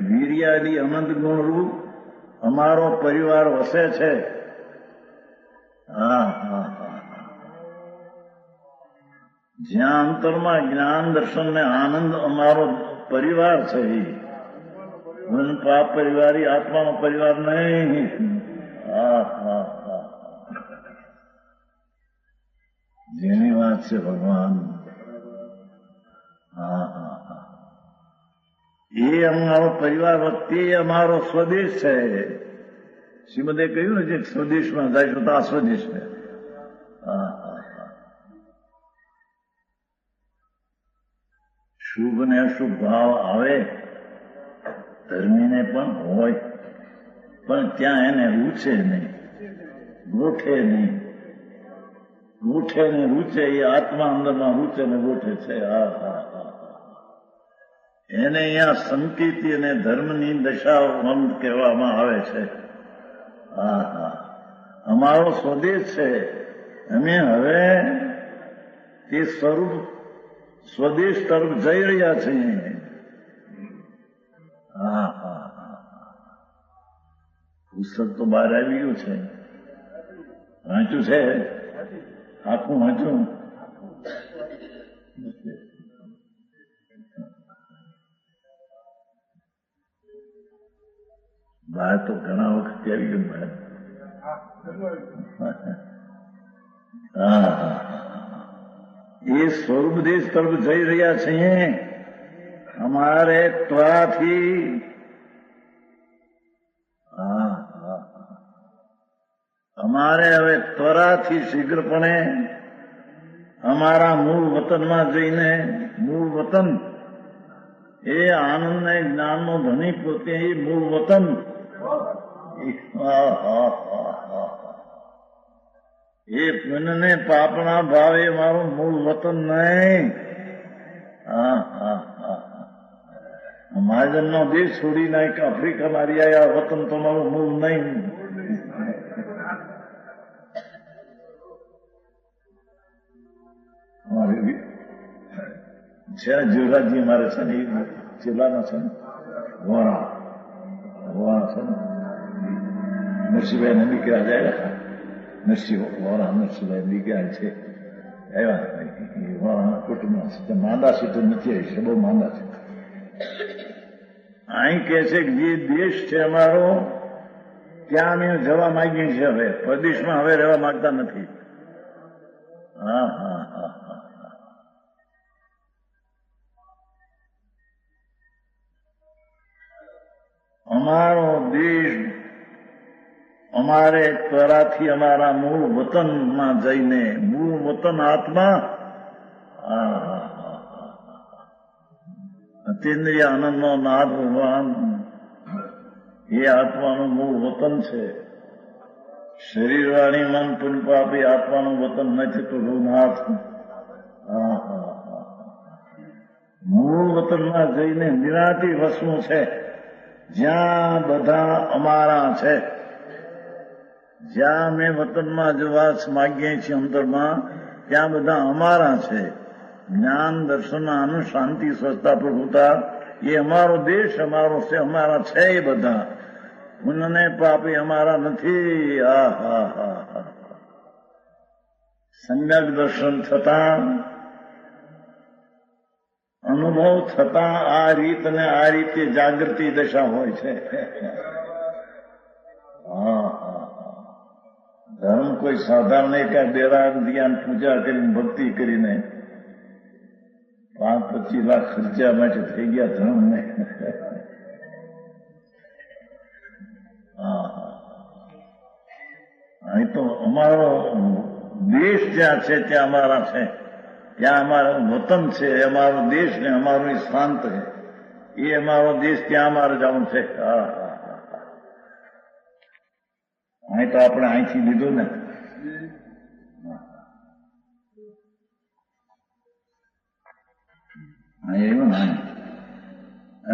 વીર્યાદિ અનંત ગુણરૂપ અમારો પરિવાર વસે છે. જ્યાં અંતરમાં જ્ઞાન, દર્શન ને આનંદ અમારો પરિવાર છે. પાપ પરિવારી આત્માનો પરિવાર નહીં. જેની વાત છે ભગવાન. એ અમારો પરિવાર વખતે અમારો સ્વદેશ છે. શ્રીમદે કહ્યું ને, જે સ્વદેશમાં જાય તો આ સ્વદેશ છે. શુભ ને અશુભ ભાવ આવે, ધર્મીને પણ હોય, પણ ત્યાં એને રૂચે નહીં, ગોઠે નહીં. ગોઠે ને રૂચે એ આત્મા અંદરમાં રૂચે ને ગોઠે છે. એને અહીંયા સંકિતિ અને ધર્મની દશા કહેવામાં આવે છે. અમારો સ્વદેશ છે. અમે હવે તે સ્વરૂપ સ્વદેશ તરફ જઈ રહ્યા છીએ. પુસ્તક તો બહાર આવી ગયું છે, વાંચ્યું છે, આખું વાંચ્યું. બહાર તો ઘણા વખત આવી ગયું બહાર. એ સ્વરૂપ દેશ તરફ જઈ રહ્યા છીએ. અમારે ત્વરાથી અમારે હવે ત્વરાથી શીઘ્રપણે અમારા મૂળ વતનમાં જઈને, મૂળ વતન એ આનંદ ને જ્ઞાનનો ધણી પોતે એ મૂળ વતન, એ પુણ્ય ને પાપના ભાવે મારું મૂળ વતન નહીં. મહાજનનો દેશ છોડી નાખ, આફ્રિકા મારી આવ્યા, વતન તમારું મૂળ નહીં. છે જીવરાજજી અમારે છે ને, એ જિલ્લાના છે ને, વોરા છે ને, નરસિંહભાઈ ને દીકરા જાય, નરસિંહભાઈ દીકરા છે, આવ્યા વોરાના કુટુંબમાં છે. માંદા છે તો નથી આવી છે, બહુ માંદા છે. અહીં કે છે કે જે દેશ છે અમારો, ત્યાં અમે જવા માંગીએ છીએ. હવે પ્રદેશમાં હવે રહેવા માંગતા નથી. અમારો દેશ અમારે ત્વરાથી અમારા મૂળ વતનમાં જઈને, મૂળ વતન આત્મા અતિન્દ્રિય આનંદનો નાદ ભગવાન, એ આત્માનું મૂળ વતન છે. શરીર, વાણી, મન, પુન પાપ એ આત્માનું વતન નથી પ્રભુનાથ. મૂળ વતનમાં જઈને નિરાંતી વસવું છે, જ્યાં બધા અમારા છે. જ્યાં અમે વતનમાં જવા માગીએ છીએ અંતરમાં, ત્યાં બધા અમારા છે. જ્ઞાન દર્શન આનંદ શાંતિ સ્વચ્છતા પ્રભુતા એ અમારો દેશ અમારો છે, અમારા છે એ બધા. પુણ્યને પાપે અમારા નથી. આ હા હા હા. સમ્યક દર્શન થતા, અનુભવ થતા આ રીત અને આ રીતે જાગૃતિ દશા હોય છે. હા હા હા. ધર્મ કોઈ સાધારણ નહીં કે ડેરા ધ્યાન પૂજા કરીને ભક્તિ કરીને 5-25 લાખ ખર્ચા માટે થઈ ગયા ધર્મને. હા હા. અહીં તો અમારો દેશ જ્યાં છે ત્યાં અમારા છે, ત્યાં અમારું વતન છે, અમારો દેશ ને અમારું સ્થાન છે, એ અમારો દેશ ત્યાં અમારે જવું છે. હા હા હા. અહીં તો આપણે અહીંથી લીધું ને. એવું ને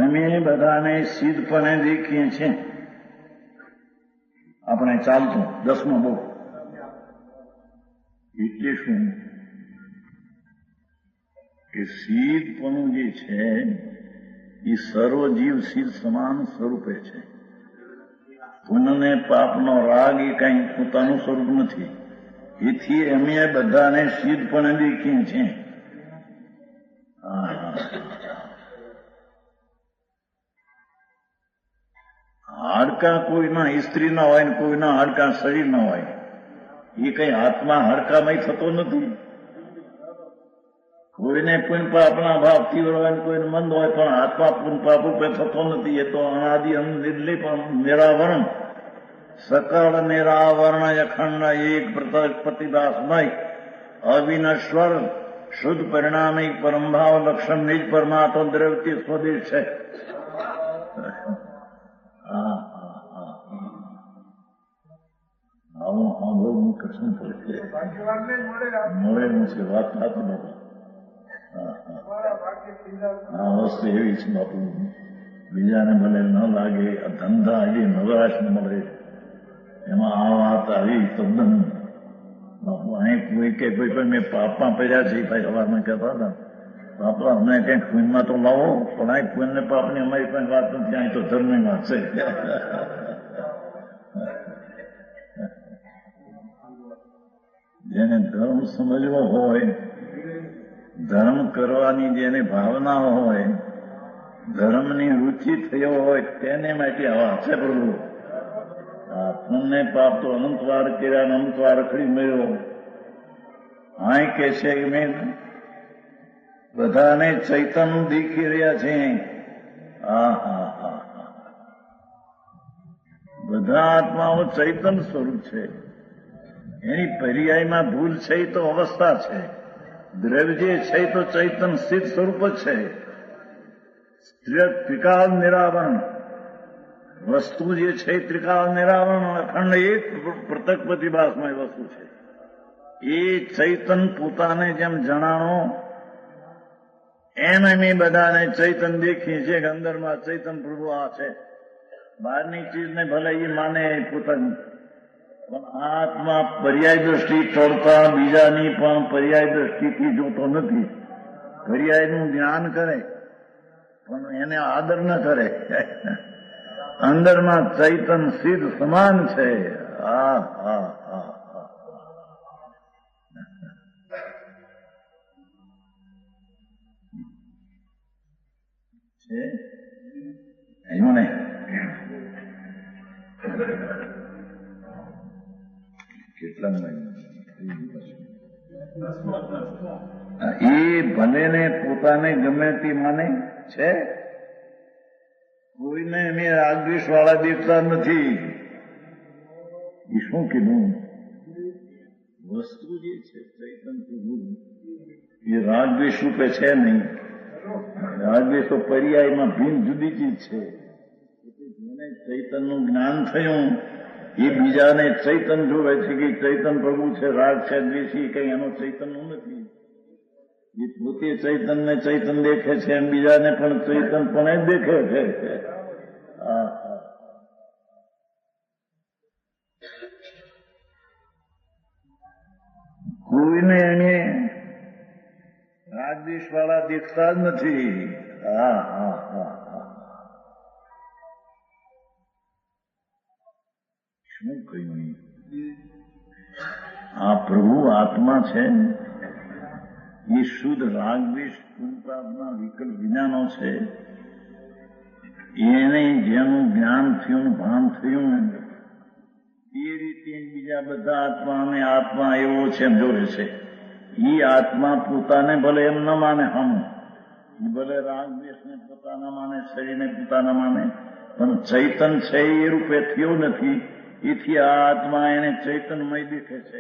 અમે બધાને સિદ્ધપણે દેખીએ છીએ. આપણે ચાલતું 10મો બોક એટલે શું કે સિદ્ધપણું જે છે એ સર્વજીવ સિદ્ધ સમાન સ્વરૂપે છે. પુણ્ય પાપનો રાગ એ કઈ પોતાનું સ્વરૂપ નથી. એથી અમે બધાને સિદ્ધપણે દેખીએ છીએ. હાડકા કોઈના સ્ત્રીના હોય ને કોઈના હાડકા શરીરના હોય. એ કઈ આત્મા હાડકામાં થતો નથી. કોઈને પુણ્ય પાપના ભાવથી હોય ને કોઈને મંદ હોય, પણ આત્મા પુણ્ય પાપ રૂપે થતો નથી. એ તો અનાદિ નિર્લય પણ નિરાવરણ, સકળ નિરાવરણ અખંડ એક પ્રતિભાસમય અવિનશ્વર શુદ્ધ પરિણામિક પરમભાવ લક્ષણ નિજ પરમાત્મા દ્રવ્ય સ્વદેશ છે. આવું સાંભળવું કશું પડશે. મળેલું છે વાત સાચી બાપુ. આ વસ્તુ એવી છે બાપુ, બીજાને ભલે ન લાગે. આ ધંધા એ નવરાશ મળે, એમાં આ વાત આવી તદ્દન બાપુ. અહીં કોઈ કે કોઈ પણ મેં પાપમાં પડ્યા છે ભાઈ સવારમાં કહેતા હતા, બાપા અમને કંઈક પુણ્યમાં તો લાવો, પણ અહીં પુણ્ય પાપની અમારી પણ વાત નથી. અહીં તો ધર્મની વાત છે. જેને ધર્મ સમજવો હોય, ધર્મ કરવાની જેને ભાવના હોય, ધર્મની રુચિ થયો હોય, તેને માટે આવા છે પ્રભુ. પુણ્ય પાપ તો અનંતવાર કર્યા, અનંતવાર રખડી મળ્યો. અહીં કે છે કે મેં બધાને ચૈતન્ય દેખી રહ્યા છે. હા હા હા. બધા આત્માઓ ચૈતન્ય સ્વરૂપ છે. એની પર્યાયમાં ભૂલ છે એ તો અવસ્થા છે. દ્રવ્ય જે છે એ તો ચૈતન્ય સ્થિત સ્વરૂપ જ છે. ત્રિકાળ નિરાવરણ વસ્તુ જે છે એ ત્રિકાળ નિરાવરણ અખંડ એક પૃથક પ્રતિભાસમય વસ્તુ છે. એ ચૈતન્ય પોતાને જેમ જણાણો એમ અમે બધાને ચૈતન્ય દેખીએ છીએ કે અંદરમાં ચૈતન્ય પ્રભુ આ છે. બહારની ચીજને ભલે એ માને પોતાની, પણ આત્મા પર્યાય દ્રષ્ટિ તોડતા બીજાની પણ પર્યાય દ્રષ્ટિથી જોતો નથી. પર્યાયનું જ્ઞાન કરે પણ એને આદર ન કરે. અંદરમાં ચૈતન સિદ્ધ સમાન છે. હા હા હા હા. છે એવું નહીં. કેટલા એ ભલે ને પોતાને ગમે તે માને છે. કોઈને અમે રાગદ્વેષ વાળા દેખતા નથી. એ શું કીધું? વસ્તુ જે છે ચૈતન્ય પ્રભુ એ રાગદ્વેષ રૂપે છે નહીં. રાગદ્વેષ તો પર્યાયમાં ભિન્ન જુદી ચીજ છે. જેને ચૈતન્યનું જ્ઞાન થયું એ બીજાને ચૈતન્ય જોવે છે કે ચૈતન્ય પ્રભુ છે, રાગ છે, દ્વેષી કઈ એનો ચૈતન્ય નથી. એ પોતે ચૈતન ને ચૈતન દેખે છે એમ બીજાને પણ ચૈતન પણ દેખે છે. કોઈને એને રાગદ્વેષ વાળા દેખતા જ નથી. શું કહ્યું? આ પ્રભુ આત્મા છે એ શુદ્ધ રાગદ્વેષ પુણ્યપાપના વિકલ્પ વિનાનો છે. એને જેનું જ્ઞાન થયું ભાન થયું એ રીતે બીજા બધા આત્માને આત્મા એવો છે એમ જોવે છે. એ આત્મા પોતાને ભલે એમ ન માને, હમ ભલે રાગદ્વેષને પોતાના માને, શરીરને પોતાના માને, પણ ચૈતન છે એ રૂપે થયો નથી. એથી આ આત્મા એને ચૈતનમય દેખે છે.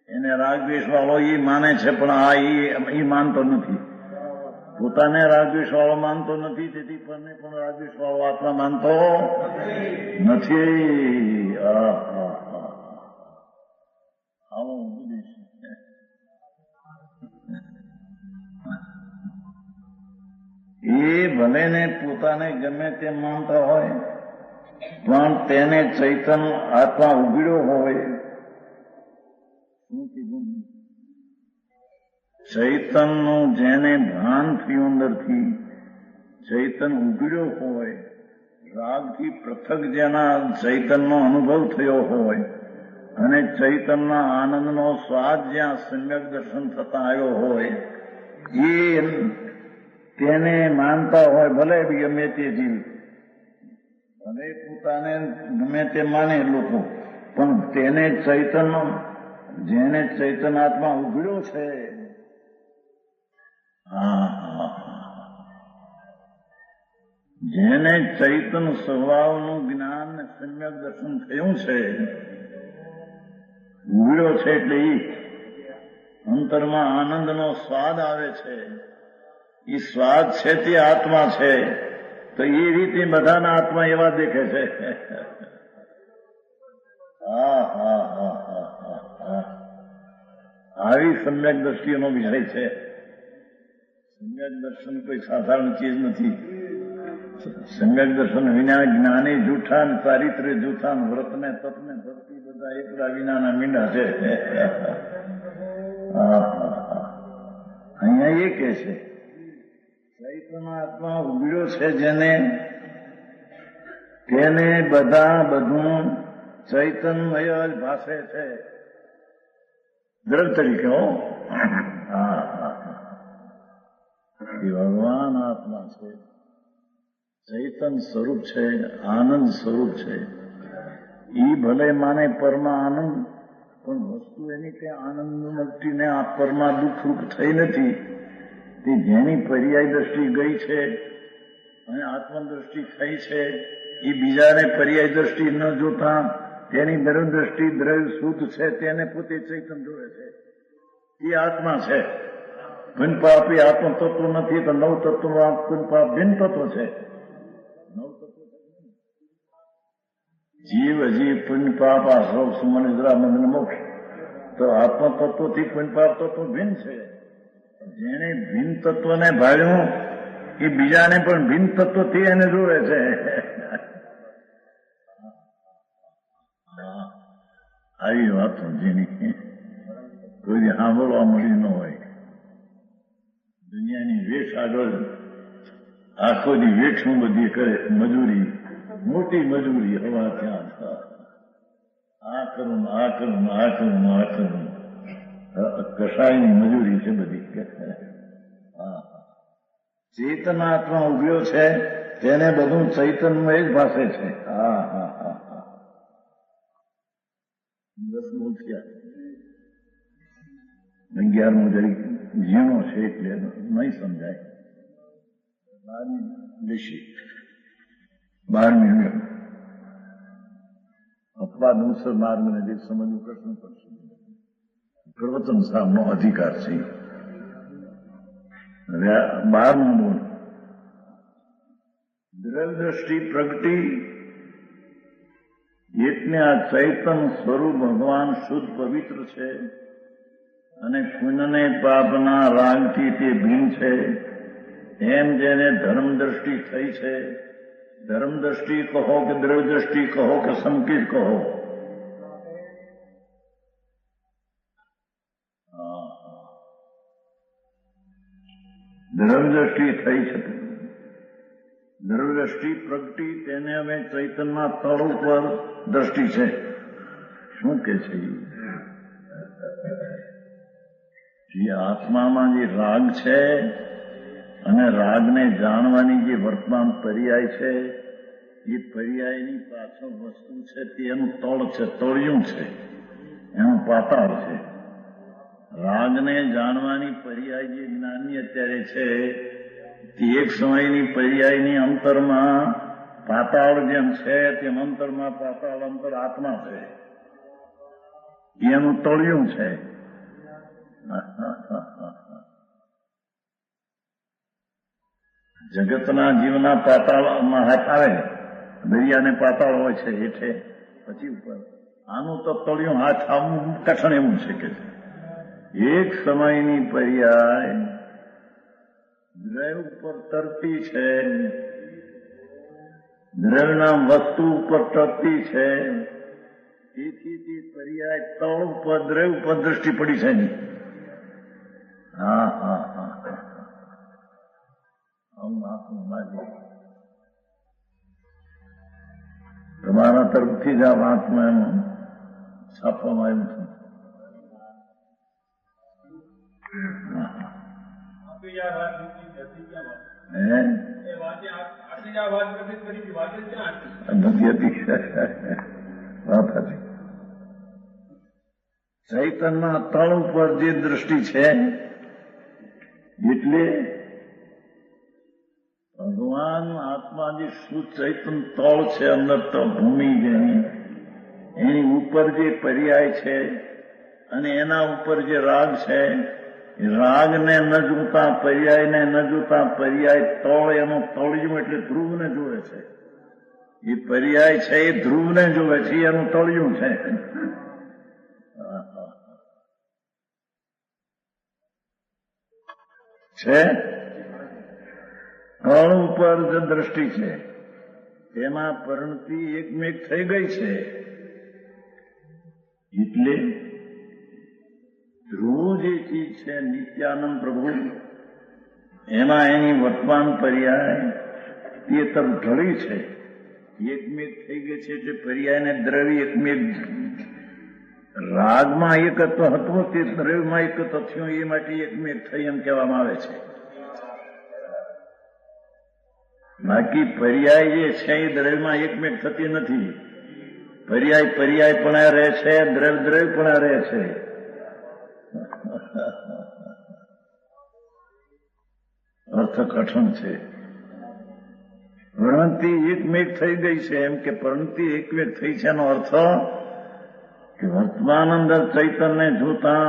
એને રાગદ્વેષ વાળો એ માને છે, પણ આ એ માનતો નથી. પોતાને રાગદ્વેષ વાળો માનતો નથી, તેથી પણ રાગદ્વેષ વાળો આત્મા માનતો નથી. આવો ઉપદેશ એ ભલે ને પોતાને ગમે તેમ માનતા હોય, પણ તેને ચૈતન આત્મા ઉઘડ્યો હોય. શું કીધું? ચૈતનનું જેને ભાન થયું અંદરથી, ચૈતન ઉઘડ્યો હોય, રાગથી પૃથક જેના ચૈતનનો અનુભવ થયો હોય અને ચૈતનના આનંદનો સ્વાદ જ્યાં સમ્યક દર્શન થતા આવ્યો હોય, એ તેને માનતા હોય. ભલે ગમે તે જીવ, ભલે પોતાને ગમે તે માને લોકો, પણ તેને ચૈતન, જેને ચૈતન આત્મા ઉઘડ્યો છે, જેને ચૈતન સ્વભાવનું જ્ઞાન સમ્યક દર્શન થયું છે, ઉઘડ્યો છે, એટલે એ અંતરમાં આનંદનો સ્વાદ આવે છે. એ સ્વાદ છે તે આત્મા છે. તો એ રીતે બધાના આત્મા એવા દેખે છે. આવી સમ્યક દ્રષ્ટિનો વિષય છે. સમ્યક દર્શન કોઈ સાધારણ ચીજ નથી. સમ્યક દર્શન વિના જ્ઞાની જૂઠા, ચારિત્ર્ય જૂઠા, વ્રતને તપને ભક્તિ બધા એકલા વિનાના મીંડા છે. અહીંયા એ કે છે ચૈતન આત્મા ઉઘડ્યો છે જેને, તેને બધું ચૈતન્મય જ ભાષે છે. દ્રઢ તરીકે એ ભગવાન આત્મા છે, ચૈતન સ્વરૂપ છે, આનંદ સ્વરૂપ છે. એ ભલે માને પરમાં આનંદ, પણ વસ્તુ એની તે આનંદ મુક્તિને આ પરમાં દુઃખરૂપ થઈ નથી. તે જેની પર્યાય દ્રષ્ટિ ગઈ છે અને આત્મદ્રષ્ટિ થઈ છે, એ બીજાને પર્યાય દ્રષ્ટિ ન જોતા તેની દ્રવ્ય દ્રષ્ટિ દ્રવ્ય શુદ્ધ છે, તેને પોતે ચૈતન જોવે છે. એ આત્મા છે. પુણ્યપાપ એ આત્મતત્વ નથી, તો નવ તત્વમાં પુણ્યપાપ ભિન્ન તત્વ છે. જીવ હજી પુણ્યપાપ આ સૌ સુમન જરા મંદન મોક્ષ, તો આત્મતત્વથી પુણ્યપાપ તત્વ ભિન્ન છે. જેને ભિન્ન તત્વને ભાળ્યું એ બીજાને પણ ભિન્ન તત્વથી એને જોવે છે. આવી વાતો જેની કોઈ સાંભળવા મળી ન હોય. દુનિયાની વેઠ આગળ આખો દી વેઠું બધી કરે, મજૂરી, મોટી મજૂરી. હવા ત્યાં આ કરું, આ કરું, આ કરું, આ કરું, કસાયની મજૂરી છે બધી. ચેતનાત્મા ઉભ્યો છે, તેને બધું ચૈતન્યમય જ ભાષે છે. 10 થયા. 11મો જરી ઝીણો છે એટલે નહીં સમજાય. 12મી અપવાદ અનુસર માર્ગને જે સમજવું પ્રશ્ન પડશે. પ્રવચન સામનો અધિકાર છે. 12મું બોલ. દ્રવ્ય દ્રષ્ટિ પ્રગટી એટલે આ ચૈતન સ્વરૂપ ભગવાન શુદ્ધ પવિત્ર છે અને પુણ્યને પાપના રાગથી તે ભિન્ન છે. એમ જેને ધર્મ દ્રષ્ટિ થઈ છે, ધર્મ દ્રષ્ટિ કહો કે દ્રવ્ય દ્રષ્ટિ કહો કે સંકેત કહો, દ્રવ્ય દ્રષ્ટિ થઈ છે. દ્રવ્ય દ્રષ્ટિ પ્રગટી તેને હવે ચૈતન્યના તળ ઉપર દ્રષ્ટિ છે. શું કે છે? જે આત્મામાં જે રાગ છે અને રાગને જાણવાની જે વર્તમાન પર્યાય છે, એ પર્યાયની પાછળ વસ્તુ છે તે એનું તળ છે, તળિયું છે, એનું પાતાળ છે. રાગને જાણવાની પર્યાય જે જ્ઞાની અત્યારે છે તે એક સમયની પર્યાયની અંતરમાં પાતાળ જેમ છે તેમ અંતરમાં પાતાળ અંતર આત્મા છે, એનું તળિયું છે. જગતના જીવના પાતાળમાં હાથ આવે, દરિયાને પાતાળ હોય છે હેઠે, પછી ઉપર. આનું તો તળિયું હાથ આવવું કઠણ એવું છે કે એક સમયની પર્યાય દ્રવ્ય ઉપર તરતી છે, દ્રવ્યના વસ્તુ ઉપર તરતી છે. તેથી તે પર્યાય તળ ઉપર દ્રવ્ય ઉપર દ્રષ્ટિ પડી છે નહીં. હા હા હા તમારા તરફથી જ આ વાતમાં એમ છાપવામાં આવ્યું છે. ચૈતનના તળ ઉપર જે દ્રષ્ટિ છે એટલે ભગવાન આત્મા જે સુચૈતન તળ છે, અંદર તો ભૂમિ જેની, એની ઉપર જે પર્યાય છે અને એના ઉપર જે રાગ છે, રાગને ન જોતા પર્યાયને ન જોતા પર્યાય તળ એનું તળિયું એટલે ધ્રુવને જોવે છે. એ પર્યાય છે એ ધ્રુવને જોવે છે, એનું તળિયું છે. તળ ઉપર જે દ્રષ્ટિ છે તેમાં પરિણતિ એકમેક થઈ ગઈ છે. એટલે ધ્રુવ જે ચીજ છે નિત્યાનંદ પ્રભુ, એમાં એની વર્તમાન પર્યાય તે તરફ ઢળી છે, એકમેક થઈ ગઈ છે. એટલે પર્યાયને દ્રવ્ય એકમેક, રાગમાં એકત્વ હતો તે દ્રવ્યમાં એકત્વ થયું, એ માટે એકમેક થઈ એમ કહેવામાં આવે છે. બાકી પર્યાય જે છે એ દ્રવ્યમાં એકમેક થતી નથી. પર્યાય પર્યાય પણ રહે છે, દ્રવ્ય દ્રવ્ય પણ રહે છે. અર્થ કઠણ છે. પ્રણતિ એકમેક થઈ ગઈ છે, એમ કે પ્રણતિ એકમેક થઈ છે એનો અર્થ કે વર્તમાન અંદર ચૈતનને જોતા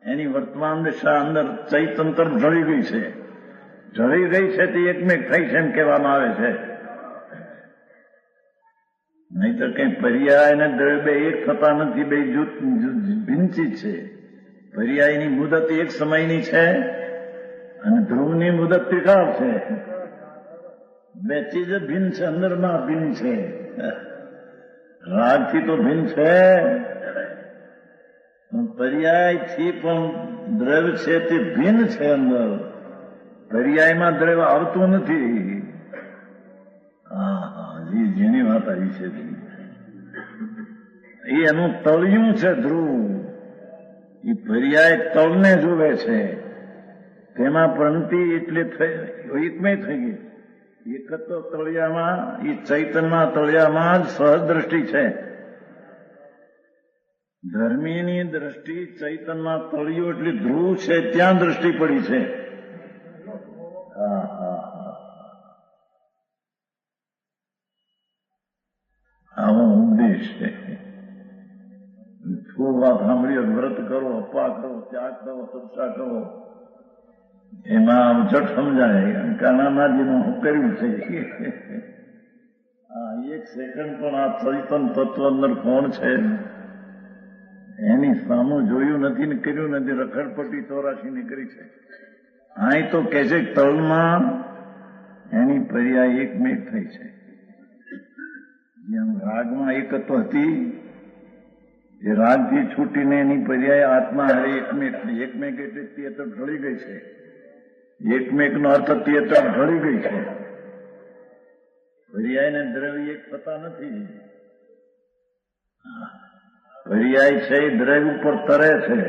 એની વર્તમાન દિશા અંદર ચૈતન તરફ ઢળી ગઈ છે. ઢળી ગઈ છે તે એકમેક થઈ છે એમ કહેવામાં આવે છે. નહીં તો કઈ પર્યાય અને દ્રવ્ય બે એક થતા નથી, બે ભિન્ન ચીજ છે. પર્યાયની મુદત એક સમયની છે અને ધ્રુવની મુદત ત્રિકાળ છે. બે ચીજ ભિન્ન છે, અંદરમાં ભિન્ન છે. રાગથી તો ભિન્ન છે, પર્યાયથી પણ દ્રવ્ય છે તે ભિન્ન છે. અંદર પર્યાયમાં દ્રવ્ય આવતું નથી. જેની વાત આવી છે એ એનું તળિયું છે ધ્રુવ. એ પર્યાય તળને જોવે છે, તેમાં પ્રણતિ એટલે એકમય થઈ ગઈ. એક તો તળિયામાં, એ ચૈતનના તળિયામાં જ સહજ દ્રષ્ટિ છે. ધર્મીની દ્રષ્ટિ ચૈતનમાં તળિયું એટલે ધ્રુવ છે ત્યાં દ્રષ્ટિ પડી છે. આવો ઉપદેશ છે. ખૂબ વાત સાંભળીએ, વ્રત કરો, અપા કરો, ત્યાગ કરો, તપસ્યા કરો, એમાં જટ સમજાય. કાનાનાજીનું હું કર્યું છે. એક સેકન્ડ પણ આ ચૈતન તત્વ અંદર કોણ છે એની સામું જોયું નથી ને કર્યું નથી, રખડપટ્ટી 84 ની કરી છે. અહીં તો કે છે તલમાં એની પર્યાય એકમેક થઈ છે. જેમ રાગમાં એકત્વ હતી, એ રાગથી છૂટીને એની પર્યાય આત્મા હરે એકમેક થઈ. એકમેક એટલે તે ઢળી ગઈ છે. એકમેકનો અર્થ તે ઢળી ગઈ છે. પર્યાય ને દ્રવ્ય એક થતા નથી. પર્યાય છે એ દ્રવ્ય ઉપર તરે છે.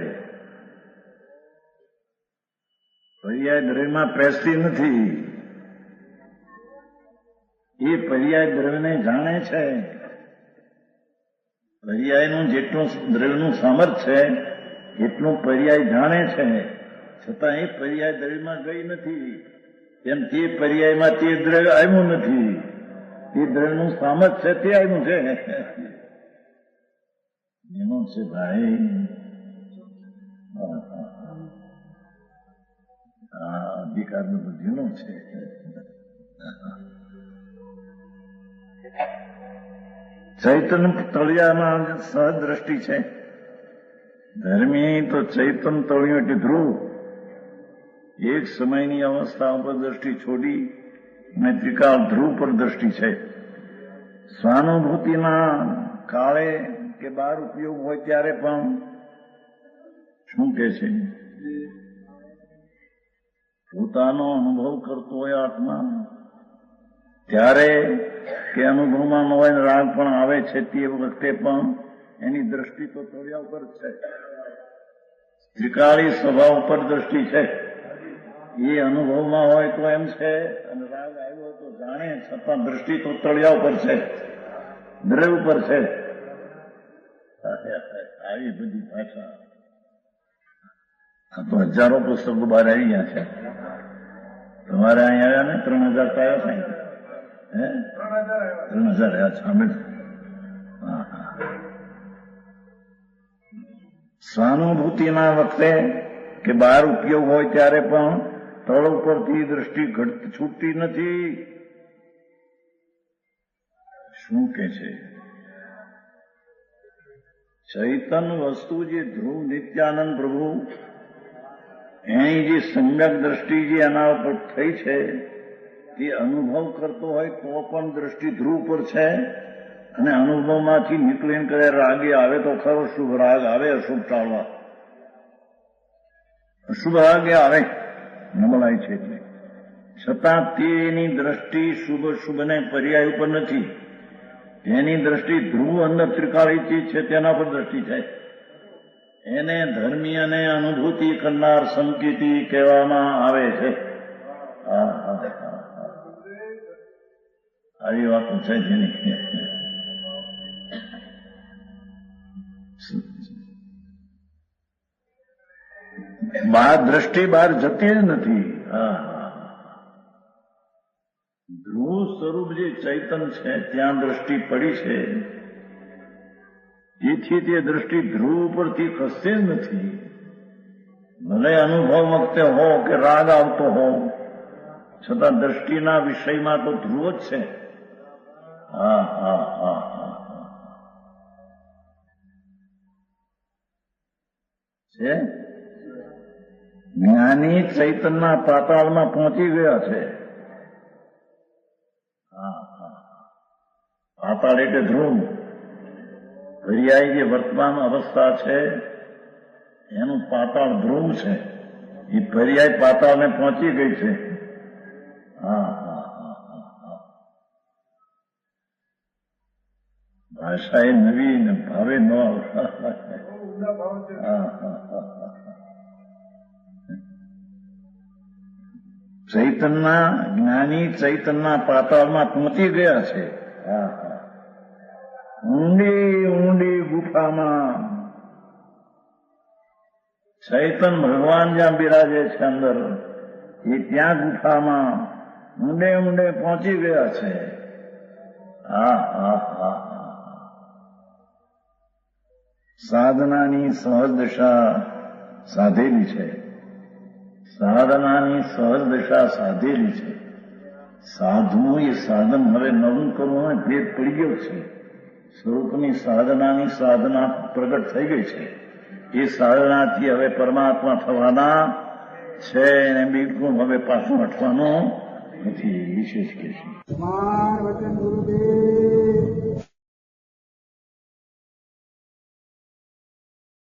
પર્યાય દ્રવ્યમાં પેસતી નથી. એ પર્યાય દ્રવ્યને જાણે છે. પર્યાયનું જેટલું દ્રવ્યનું સામર્થ્ય છે એટલું પર્યાય જાણે છે, છતાં એ પર્યાય દ્રવ્યમાં ગઈ નથી. તેમ તે પર્યાયમાં તે દ્રવ્ય આવ્યું નથી. એ દ્રવ્યનું સામર્થ્ય છે તે આવ્યું છે. એનું છે ભાઈ અધિકાર બધું જેનું છે. ચૈતન્ય તળિયામાં સહજ દ્રષ્ટિ છે. ધર્મી તો ચૈતન્ય તળિયું એટલે ધ્રુવ. એક સમયની અવસ્થા ઉપર દ્રષ્ટિ છોડી અને ત્રિકાળ ધ્રુવ પર દ્રષ્ટિ છે. સ્વાનુભૂતિના કાળે કે બહાર ઉપયોગ હોય ત્યારે પણ શું કે છે, પોતાનો અનુભવ કરતો હોય આત્મા ત્યારે કે અનુભવમાં ન હોય રાગ પણ આવે છે તે વખતે પણ એની દ્રષ્ટિ તો તળિયા ઉપર છે. ત્રિકાળી સ્વભાવ ઉપર દ્રષ્ટિ છે. એ અનુભવમાં હોય તો એમ છે, અને રાગ આવ્યો તો જાણે, છતાં દ્રષ્ટિ તો તળિયા ઉપર છે, દ્રવ્ય ઉપર છે. આવી બધી ભાષા આ તો હજારો પુસ્તકો બહાર આવી ગયા છે. તમારે અહીં આવ્યા ને 3000 તો આવ્યા સાહેબ? 3000 આવ્યા સાંભળ. સ્વાનુભૂતિના વખતે કે બહાર ઉપયોગ હોય ત્યારે પણ તળ ઉપરથી દ્રષ્ટિ છૂટતી નથી. શું કે છે, ચૈતન્ય વસ્તુ જે ધ્રુવ નિત્યાનંદ પ્રભુ એની જે સમ્યક દ્રષ્ટિ જે એના ઉપર થઈ છે એ અનુભવ કરતો હોય તો પણ દ્રષ્ટિ ધ્રુવ પર છે. અને અનુભવમાંથી નીકળીને કરે રાગે આવે તો ખરો, શુભ રાગ આવે અશુભ ટાળવા. અશુભ રાગે આવે નબળાય છે એટલે, છતાં તેની દ્રષ્ટિ શુભ શુભને પર્યાય ઉપર નથી. એની દ્રષ્ટિ ધ્રુવ અંદર ત્રિકાળી ચીજ છે તેના પર દ્રષ્ટિ છે. એને ધર્મી અને અનુભૂતિ કરનાર સંકેતિ કહેવામાં આવે છે. આવી વાતો છે જેની બહાર દ્રષ્ટિ બહાર જતી જ નથી. ધ્રુવ સ્વરૂપ જે ચૈતન છે ત્યાં દ્રષ્ટિ પડી છે. તેથી તે દ્રષ્ટિ ધ્રુવ ઉપરથી ખસતી જ નથી. ભલે અનુભવ વખતે હો કે રાગ આવતો હો, છતાં દ્રષ્ટિના વિષયમાં તો ધ્રુવ જ છે. છે જ્ઞાની ચૈતનના પાતાળમાં પહોંચી ગયા છે. પાતાળ એટલે ધ્રુવ. પર્યાય જે વર્તમાન અવસ્થા છે એનું પાતાળ ધ્રુવ છે. એ પર્યાય પાતાળને પહોંચી ગઈ છે. ભાષા એ નવી ને ભાવે ન ચૈતનના જ્ઞાની ચૈતનના પાતાળમાં પહોંચી ગયા છે. ઊંડી ઊંડી ગુફામાં ચૈતન ભગવાન જ્યાં બિરાજે છે અંદર, એ ત્યાં ગુફામાં ઊંડે ઊંડે પહોંચી ગયા છે. સાધનાની સહજ દશા સાધેલી છે. સાધનાની સહજ દશા સાધેલી છે. સાધવું એ સાધન હવે નવું કરવું ભેદ પડી ગયો છે. સ્વરૂપની સાધનાની સાધના પ્રગટ થઈ ગઈ છે. એ સાધનાથી હવે પરમાત્મા થવાના છે એને બિલકુલ હવે પાછું હટવાનું નથી. વિશેષ કે છે વચન ગુરુદેવ